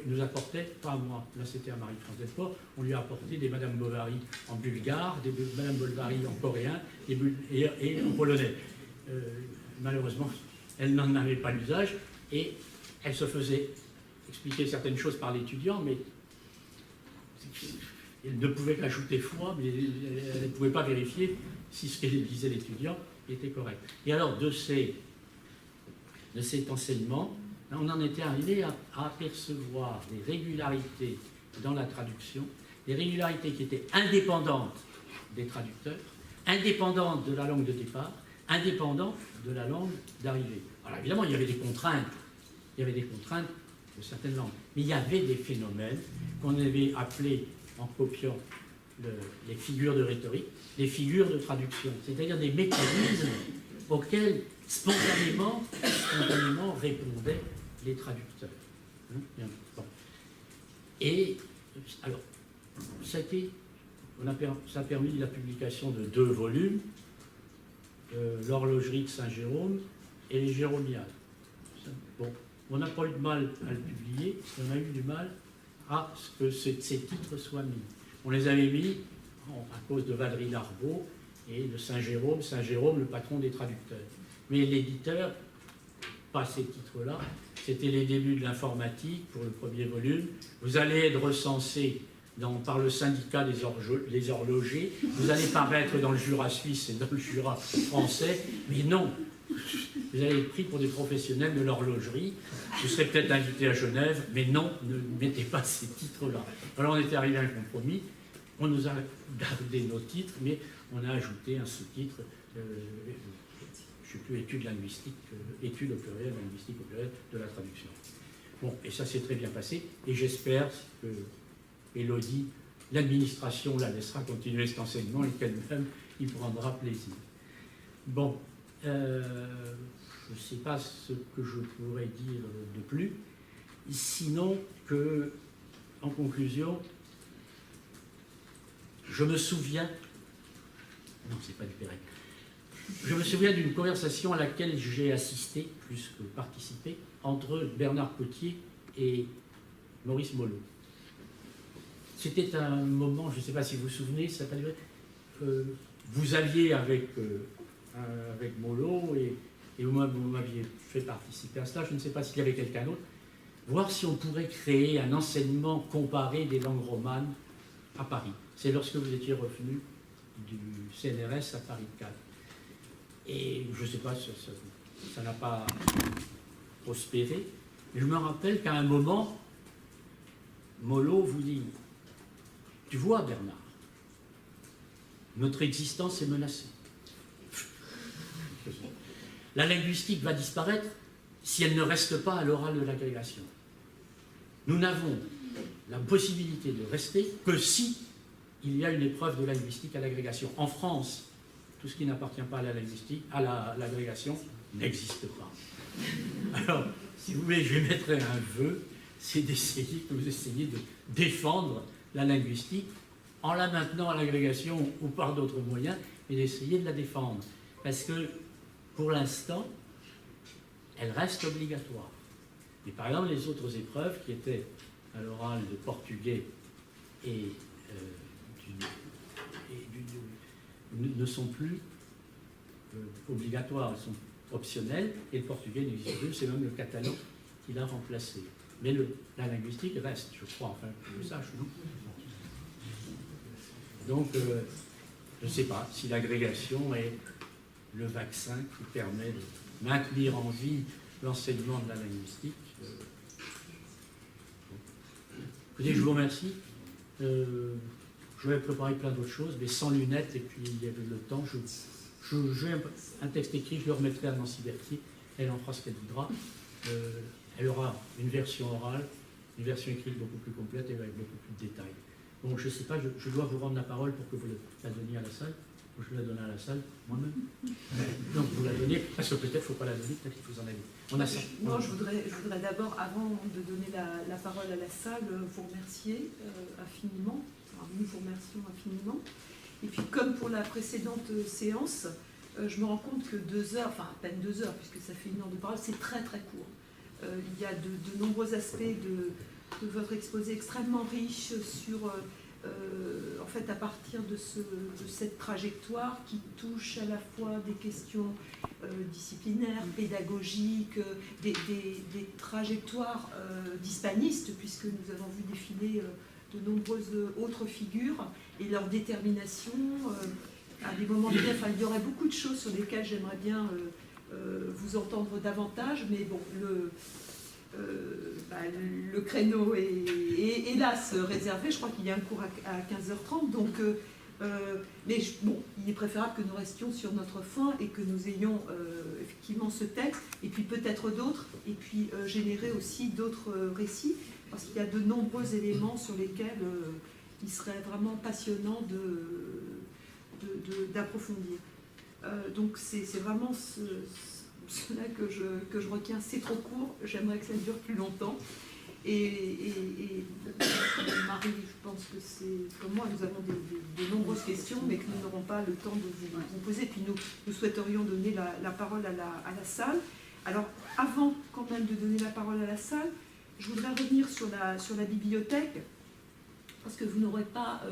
nous apportaient, pas à moi, là c'était à Marie-France Delport, on lui a apporté des Madame Bovary en bulgare, des Madame Bovary en coréen et en polonais. Malheureusement, elle n'en avait pas l'usage et elle se faisait expliquer certaines choses par l'étudiant, mais elle ne pouvait qu'ajouter foi, mais elle ne pouvait pas vérifier si ce qu'elle disait l'étudiant était correct. Et alors, de cet enseignement, on en était arrivé à apercevoir des régularités dans la traduction, des régularités qui étaient indépendantes des traducteurs, indépendantes de la langue de départ, indépendantes de la langue d'arrivée. Alors évidemment, il y avait des contraintes de certaines langues, mais il y avait des phénomènes qu'on avait appelés, en copiant les figures de rhétorique, les figures de traduction, c'est-à-dire des mécanismes auxquels spontanément répondaient les traducteurs. Bon. Et alors, ça a permis la publication de 2 volumes, l'Horlogerie de Saint-Jérôme et les Jérômiades. Bon, on n'a pas eu de mal à le publier, on a eu du mal à ce que ces titres soient mis. On les avait mis à cause de Valéry Larbaud et de Saint-Jérôme, le patron des traducteurs. Mais l'éditeur, pas ces titres-là, c'était les débuts de l'informatique pour le premier volume. Vous allez être recensé par le syndicat des horlogers, vous allez paraître dans le Jura suisse et dans le Jura français, mais non, vous allez être pris pour des professionnels de l'horlogerie, vous serez peut-être invité à Genève, mais non, ne mettez pas ces titres-là. Alors on était arrivé à un compromis, on nous a gardé nos titres, mais on a ajouté un sous-titre, je ne sais plus, études linguistiques, études au pluriel, linguistique au pluriel, de la traduction. Bon, et ça s'est très bien passé, et j'espère que Élodie, l'administration la laissera continuer cet enseignement et qu'elle-même y prendra plaisir. Bon, je ne sais pas ce que je pourrais dire de plus, sinon que, en conclusion, je me souviens, non, c'est pas du Pérec, je me souviens d'une conversation à laquelle j'ai assisté, plus que participé, entre Bernard Cotier et Maurice Mollo. C'était un moment, je ne sais pas si vous vous souvenez, ça n'a pas duré. Vous aviez avec Mollo et vous m'aviez fait participer à cela, je ne sais pas s'il y avait quelqu'un d'autre, voir si on pourrait créer un enseignement comparé des langues romanes à Paris. C'est lorsque vous étiez revenu du CNRS à Paris 4. Et je ne sais pas, ça n'a pas prospéré, mais je me rappelle qu'à un moment, Mollo vous dit: tu vois, Bernard, notre existence est menacée. La linguistique va disparaître si elle ne reste pas à l'oral de l'agrégation. Nous n'avons la possibilité de rester que si il y a une épreuve de linguistique à l'agrégation. En France, tout ce qui n'appartient pas à la linguistique, à l'agrégation, n'existe pas. Alors, si vous voulez, je mettrai un vœu, c'est d'essayer que vous essayiez de défendre la linguistique en la maintenant à l'agrégation ou par d'autres moyens, et d'essayer de la défendre. Parce que, pour l'instant, elle reste obligatoire. Et par exemple, les autres épreuves qui étaient à l'oral de portugais ne sont plus obligatoires, elles sont optionnelles, et le portugais n'existe plus, c'est même le catalan qui l'a remplacé. Mais la linguistique reste, je crois, enfin, que je sache, non ? Donc, je ne sais pas si l'agrégation est le vaccin qui permet de maintenir en vie l'enseignement de la linguistique. Écoutez, je vous remercie. Je vais préparer plein d'autres choses, mais sans lunettes, et puis il y avait le temps. J'ai un texte écrit, je le remettrai à Nancy Berthier, elle en fera ce qu'elle voudra. Elle aura une version orale, une version écrite beaucoup plus complète et avec beaucoup plus de détails. Donc je ne sais pas, je dois vous rendre la parole pour que vous la donniez à la salle. Je vais la donner à la salle, moi-même. Donc vous la donnez, parce que peut-être il ne faut pas la donner, peut-être qu'il faut en aller. On a ça. Non, je voudrais d'abord, avant de donner la parole à la salle, vous remercier infiniment. Alors, nous vous remercions infiniment. Et puis comme pour la précédente séance, je me rends compte que 2 heures, enfin à peine 2 heures, puisque ça fait 1 heure de parole, c'est très très court. Il y a de nombreux aspects de votre exposé extrêmement riche sur, en fait, à partir de cette trajectoire qui touche à la fois des questions disciplinaires, pédagogiques, des trajectoires d'hispanistes, puisque nous avons vu défiler de nombreuses autres figures et leur détermination à des moments donnés. Enfin, il y aurait beaucoup de choses sur lesquelles j'aimerais bien vous entendre davantage, mais bon, le créneau est hélas réservé. Je crois qu'il y a un cours à 15h30. Donc, mais bon, il est préférable que nous restions sur notre fin et que nous ayons effectivement ce texte, et puis peut-être d'autres, et puis générer aussi d'autres récits, parce qu'il y a de nombreux éléments sur lesquels il serait vraiment passionnant d'approfondir. Donc c'est vraiment cela que je retiens. C'est trop court, j'aimerais que ça dure plus longtemps. Et Marie, je pense que c'est comme moi, nous avons de nombreuses questions, mais que nous n'aurons pas le temps de vous poser. Puis nous souhaiterions donner la parole à la salle. Alors, avant quand même de donner la parole à la salle, je voudrais revenir sur la bibliothèque, parce que vous n'aurez pas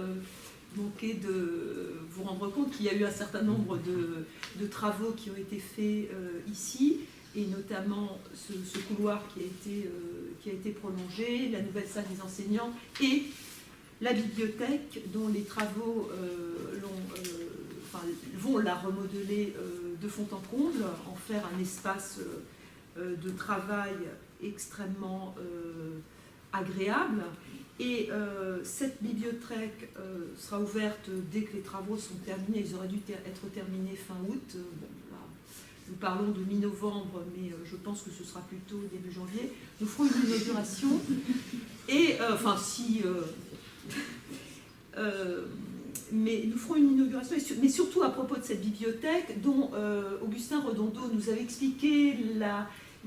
manqué de vous rendre compte qu'il y a eu un certain nombre de travaux qui ont été faits ici, et notamment ce couloir qui a été prolongé, la nouvelle salle des enseignants et la bibliothèque dont les travaux vont la remodeler de fond en comble, en faire un espace de travail extrêmement agréable. Et cette bibliothèque sera ouverte dès que les travaux sont terminés. Ils auraient dû être terminés fin août. Nous parlons de mi-novembre, mais je pense que ce sera plutôt début janvier. Nous ferons une inauguration. Et, mais nous ferons une inauguration, mais surtout à propos de cette bibliothèque, dont Augustin Redondo nous avait expliqué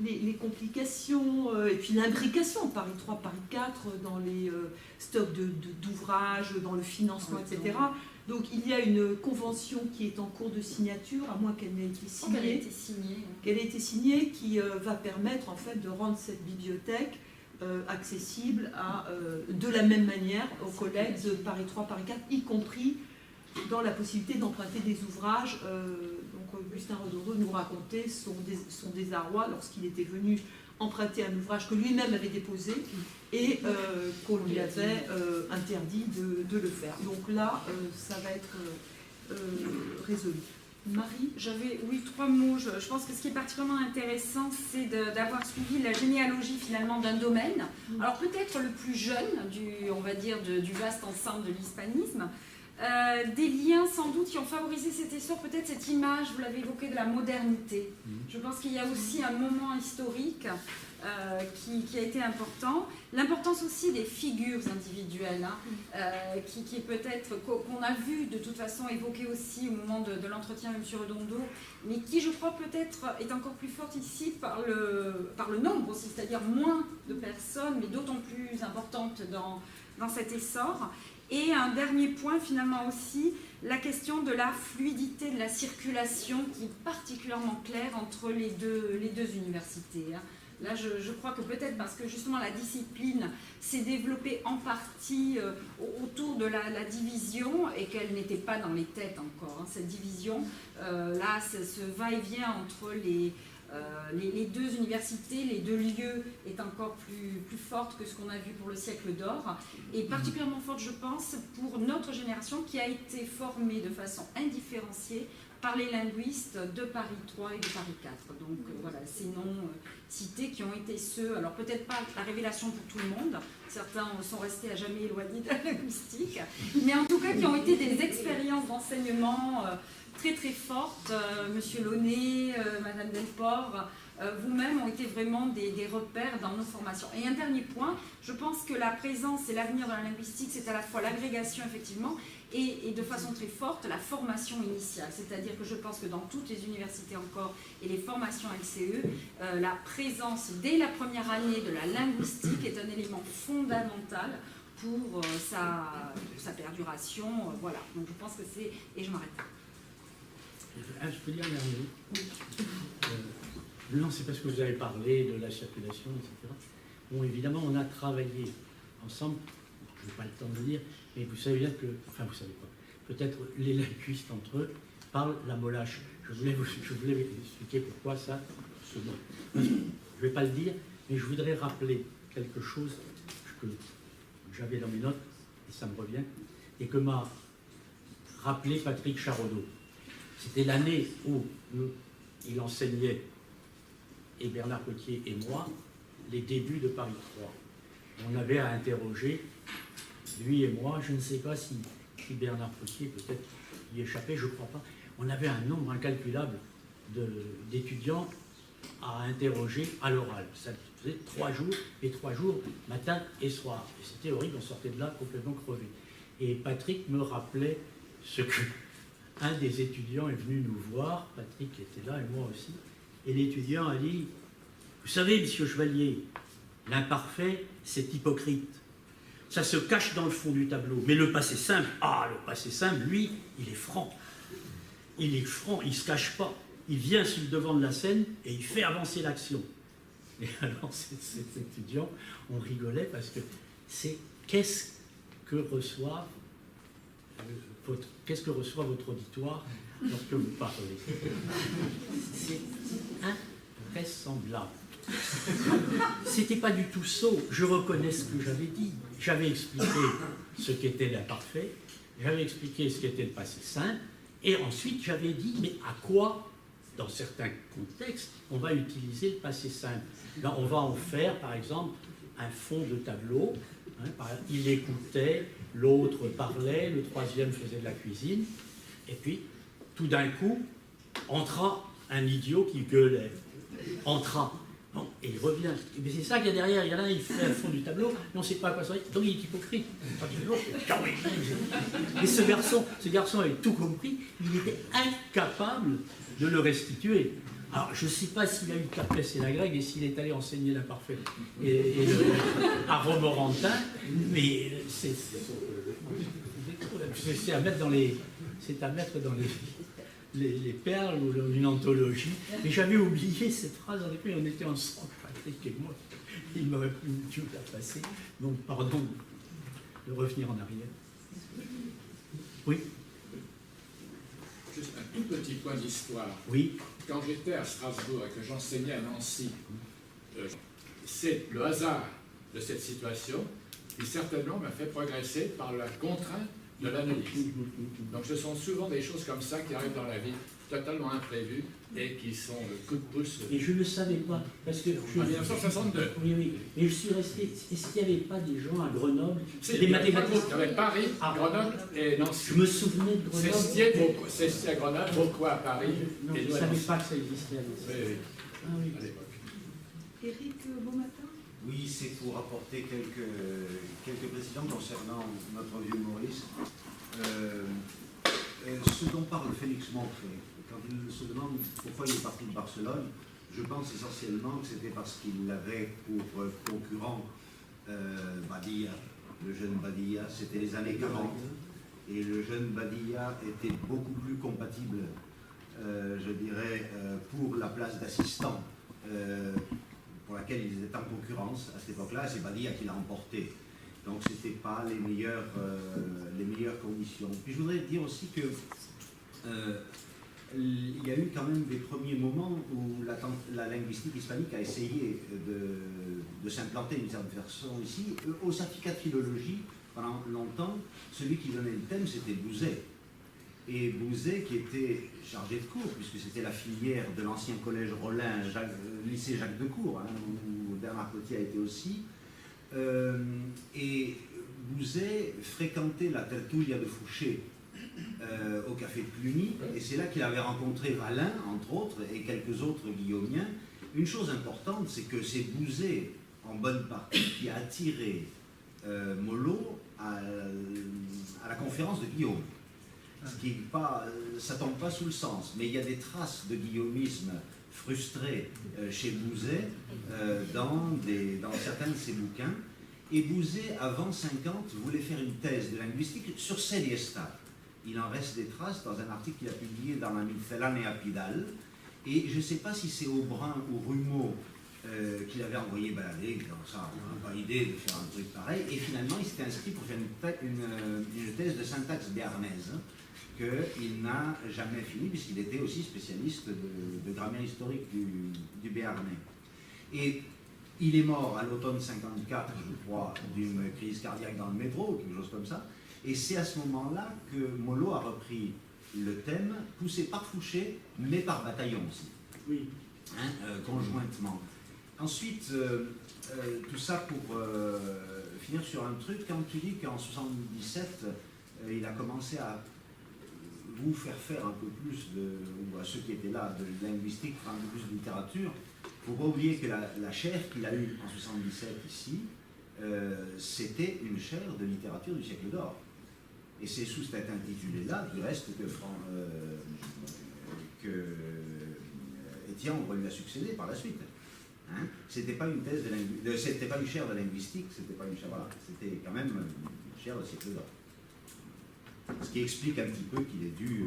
les complications et puis l'imbrication Paris 3, Paris 4 dans les stocks d'ouvrages, dans le financement, etc. Donc il y a une convention qui est en cours de signature, à moins qu'elle n'ait été signée. Qu'elle ait été signée, qui va permettre en fait de rendre cette bibliothèque accessible de la même manière aux collègues de Paris 3, Paris 4, y compris dans la possibilité d'emprunter des ouvrages. Donc Augustin Redondo nous racontait son désarroi lorsqu'il était venu emprunter un ouvrage que lui-même avait déposé et qu'on lui avait interdit de le faire. Donc là, ça va être résolu. Marie? J'avais, oui, 3 mots. Je pense que ce qui est particulièrement intéressant, c'est d'avoir suivi la généalogie finalement d'un domaine. Alors peut-être le plus jeune, on va dire, du vaste ensemble de l'hispanisme. Des liens sans doute qui ont favorisé cet essor, peut-être cette image, vous l'avez évoqué, de la modernité. Je pense qu'il y a aussi un moment historique qui a été important. L'importance aussi des figures individuelles, qui est peut-être, qu'on a vu de toute façon évoquée aussi au moment de l'entretien avec M. Redondo, mais qui, je crois, peut-être est encore plus forte ici par le nombre aussi, c'est-à-dire moins de personnes, mais d'autant plus importantes dans cet essor. Et un dernier point, finalement aussi, la question de la fluidité de la circulation qui est particulièrement claire entre les deux universités. Là, je crois que peut-être parce que justement la discipline s'est développée en partie autour de la division et qu'elle n'était pas dans les têtes encore, cette division. Là, ce va-et-vient entre les deux universités, les deux lieux est encore plus forte que ce qu'on a vu pour le siècle d'or, et particulièrement forte, je pense, pour notre génération qui a été formée de façon indifférenciée par les linguistes de Paris 3 et de Paris 4. Donc voilà, ces noms cités qui ont été ceux, alors peut-être pas la révélation pour tout le monde, certains sont restés à jamais éloignés de la linguistique, mais en tout cas qui ont été des expériences d'enseignement très très fortes. Monsieur Launay, Madame Delport, vous-même ont été vraiment des repères dans nos formations. Et un dernier point, je pense que la présence et l'avenir de la linguistique, c'est à la fois l'agrégation effectivement et de façon très forte la formation initiale. C'est-à-dire que je pense que dans toutes les universités encore et les formations LCE, la présence dès la première année de la linguistique est un élément fondamental pour sa perduration. Voilà, donc je pense que c'est... Et je m'arrête là. Je peux dire un dernier mot. Non, c'est parce que vous avez parlé de la circulation, etc. Bon, évidemment, on a travaillé ensemble, je n'ai pas le temps de le dire, mais vous savez bien que, enfin vous savez pas, peut-être les linguistes entre eux parlent la molache. Je voulais vous expliquer pourquoi ça se donne. Je ne vais pas le dire, mais je voudrais rappeler quelque chose que j'avais dans mes notes, et ça me revient, et que m'a rappelé Patrick Charodot. C'était l'année où il enseignait, et Bernard Cotier et moi, les débuts de Paris 3. On avait à interroger, lui et moi, je ne sais pas si Bernard Potier peut-être y échappait, je ne crois pas. On avait un nombre incalculable d'étudiants à interroger à l'oral. Ça faisait 3 jours, et 3 jours, matin et soir. Et c'était horrible, on sortait de là complètement crevé. Et Patrick me rappelait ce que un des étudiants est venu nous voir, Patrick était là et moi aussi, et l'étudiant a dit, vous savez, monsieur Chevalier, l'imparfait, c'est hypocrite. Ça se cache dans le fond du tableau. Mais le passé simple, le passé simple, lui, il est franc. Il est franc, il ne se cache pas. Il vient sur le devant de la scène et il fait avancer l'action. Et alors, cet étudiant, on rigolait parce que c'est qu'est-ce que reçoit votre auditoire lorsque vous parlez. C'est invraisemblable. C'était pas du tout sot. Je reconnais ce que j'avais dit. J'avais expliqué ce qu'était l'imparfait, j'avais expliqué ce qu'était le passé simple, et ensuite j'avais dit, mais à quoi, dans certains contextes, on va utiliser le passé simple. Là, on va en faire, par exemple, un fond de tableau. Il écoutait, l'autre parlait, le troisième faisait de la cuisine, et puis, tout d'un coup, entra un idiot qui gueulait. Entra. Bon, et il revient. Mais c'est ça qu'il y a derrière. Il y en a un, il fait un fond du tableau, mais on ne sait pas à quoi ça va. Donc il est hypocrite. Mais ce garçon avait tout compris. Il était incapable de le restituer. Alors, je ne sais pas s'il a eu Carpès et la grecque et s'il est allé enseigner l'imparfait à Romorantin, mais c'est à mettre dans les perles ou une anthologie. Mais j'avais oublié cette phrase, en effet, on était ensemble, Patrick et moi. Il m'aurait pris une tube à passer. Donc, pardon de revenir en arrière. Oui. Juste un tout petit point d'histoire. Oui. Quand j'étais à Strasbourg et que j'enseignais à Nancy, c'est le hasard de cette situation qui certainement m'a fait progresser par la contrainte de l'analyse. Donc ce sont souvent des choses comme ça qui arrivent dans la vie, totalement imprévues, et qui sont le coup de pouce. Et je ne le savais pas, parce que... En 1962. Oui, mais je suis resté... Est-ce qu'il n'y avait pas des gens à Grenoble, des mathématiciens? Il y avait Paris, Grenoble et Nancy. Je me souvenais de Grenoble. C'est à Grenoble, pourquoi à Paris? Non, je ne savais pas que ça existait à Nancy. Oui. Ah oui. À l'époque. Éric Beaumatin. Oui, c'est pour apporter quelques précisions concernant notre vieux Maurice. Ce dont parle Félix Montré, quand il se demande pourquoi il est parti de Barcelone, je pense essentiellement que c'était parce qu'il avait pour concurrent Badia, le jeune Badia, c'était les années 40, et le jeune Badia était beaucoup plus compatible, je dirais, pour la place d'assistant, pour laquelle ils étaient en concurrence à cette époque-là, c'est Badia qui l'a emporté. Donc ce n'était pas les meilleures conditions. Puis je voudrais dire aussi que il y a eu quand même des premiers moments où la linguistique hispanique a essayé de s'implanter d'une certaine façon ici. Au certificat de philologie, pendant longtemps, celui qui donnait le thème, c'était Bouzet. Et Bouzet, qui était chargé de cours, puisque c'était la filière de l'ancien collège Rollin, lycée Jacques Decour, où Bernard Potier a été aussi. Et Bouzet fréquentait la tertulia de Fouché au café de Cluny, et c'est là qu'il avait rencontré Valin, entre autres, et quelques autres guillaumiens. Une chose importante, c'est que c'est Bouzet, en bonne partie, qui a attiré Mollo à la conférence de Guillaume. Ce qui est pas, ça tombe pas sous le sens, mais il y a des traces de guillaumisme frustré chez Bouzet dans certains de ses bouquins. Et Bouzet, avant 50, voulait faire une thèse de linguistique sur Célestat. Il en reste des traces dans un article qu'il a publié dans la Miscellanea Pidal. Et je ne sais pas si c'est Aubrun ou Rumeau qu'il avait envoyé balader, dans ça, on n'a pas idée de faire un truc pareil. Et finalement, il s'était inscrit pour faire une thèse de syntaxe béarnaise qu'il n'a jamais fini, puisqu'il était aussi spécialiste de grammaire historique du béarnais. Et il est mort à l'automne 54, je crois, d'une crise cardiaque dans le métro, quelque chose comme ça. Et c'est à ce moment-là que Mollo a repris le thème, poussé par Fouché, mais par Bataillon aussi, conjointement. Ensuite, tout ça pour finir sur un truc, quand tu dis qu'en 77, il a commencé à vous faire un peu plus, ou à ceux qui étaient là, de linguistique, un peu plus de littérature, il ne faut pas oublier que la chaire qu'il a eue en 77 ici, c'était une chaire de littérature du siècle d'or. Et c'est sous cet intitulé-là, du reste, que Étienne lui a succédé par la suite. Hein, c'était pas une thèse c'était pas une chaire de linguistique, c'était pas une chaire, voilà, c'était quand même une chaire de siècle d'or. Ce qui explique un petit peu qu'il ait dû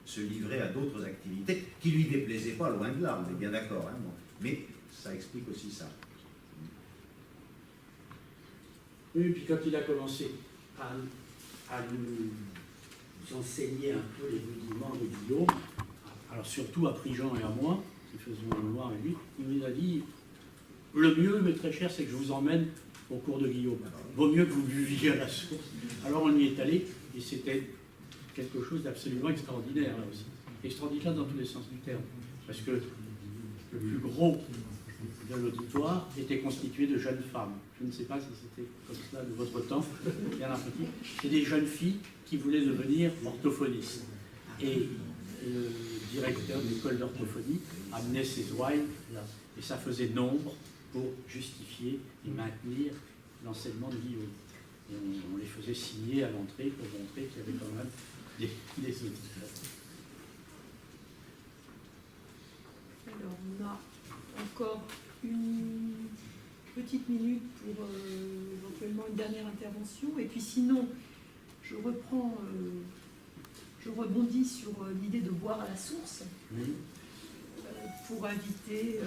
se livrer à d'autres activités qui lui déplaisaient pas, loin de là, on est bien d'accord, hein, bon. Mais ça explique aussi ça. Oui, puis quand il a commencé à nous enseigner un peu les rudiments de Guillaume, alors surtout à Prigent et à moi, qui faisions le mémoire et lui, il nous a dit « Le mieux, mais très cher, c'est que je vous emmène au cours de Guillaume. Vaut mieux que vous buviez à la source. » Alors on y est allé, et c'était quelque chose d'absolument extraordinaire, là aussi. Extraordinaire dans tous les sens du terme. Parce que le plus gros de l'auditoire était constitué de jeunes femmes. Je ne sais pas si c'était comme cela de votre temps, bien apprécié. C'est des jeunes filles qui voulaient devenir orthophonistes. Et le directeur de l'école d'orthophonie amenait ses ouailles, et ça faisait nombre pour justifier et maintenir l'enseignement de Guillaume. Et on les faisait signer à l'entrée pour montrer qu'il y avait quand même des auditeurs. Alors, on a encore une petite minute pour éventuellement une dernière intervention. Et puis sinon, je rebondis sur l'idée de boire à la source. Oui. Pour inviter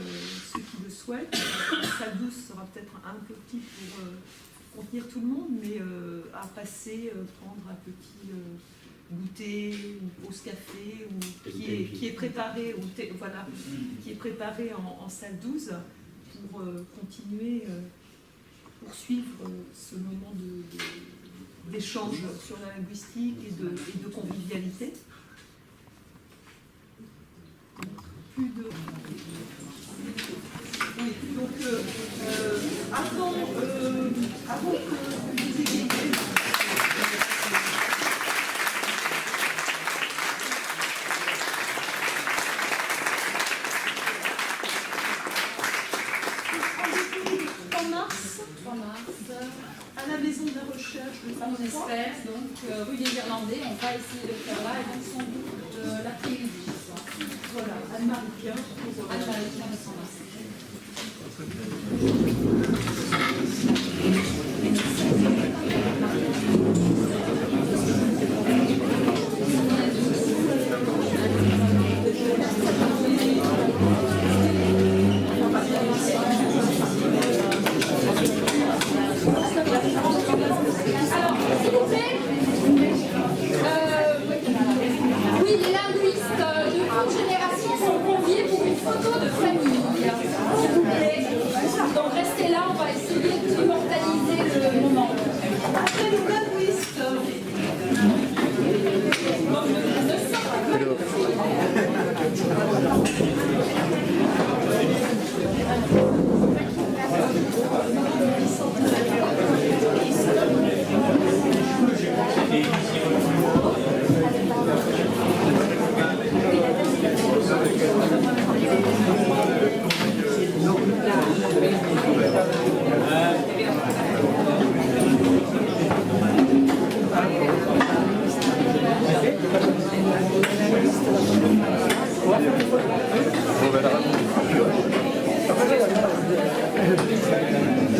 ceux qui le souhaitent. La salle 12 sera peut-être un peu petit pour contenir tout le monde, mais à passer, prendre un petit goûter, une pause café, qui est préparé, voilà, qui est préparé en salle 12 pour continuer, poursuivre ce moment d'échange sur la linguistique et de convivialité. Plus de... Oui, donc avant que vous ayez... À la maison de la recherche, on espère, donc rue des Irlandais, on va essayer de faire là, et donc sans doute l'après-midi. Voilà, Anne-Marie Pierre pour Anne-Marie Pierre de Saint-Vincent. Oui, les linguistes de toute génération sont conviés pour une photo de famille. S'il vous plaît. Donc restez là, on va essayer d'immortaliser le moment. après le linguiste.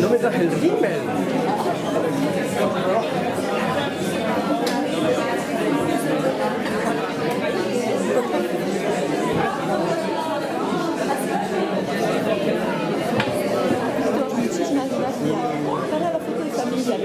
No me traje el rímel. Para la foto de familia,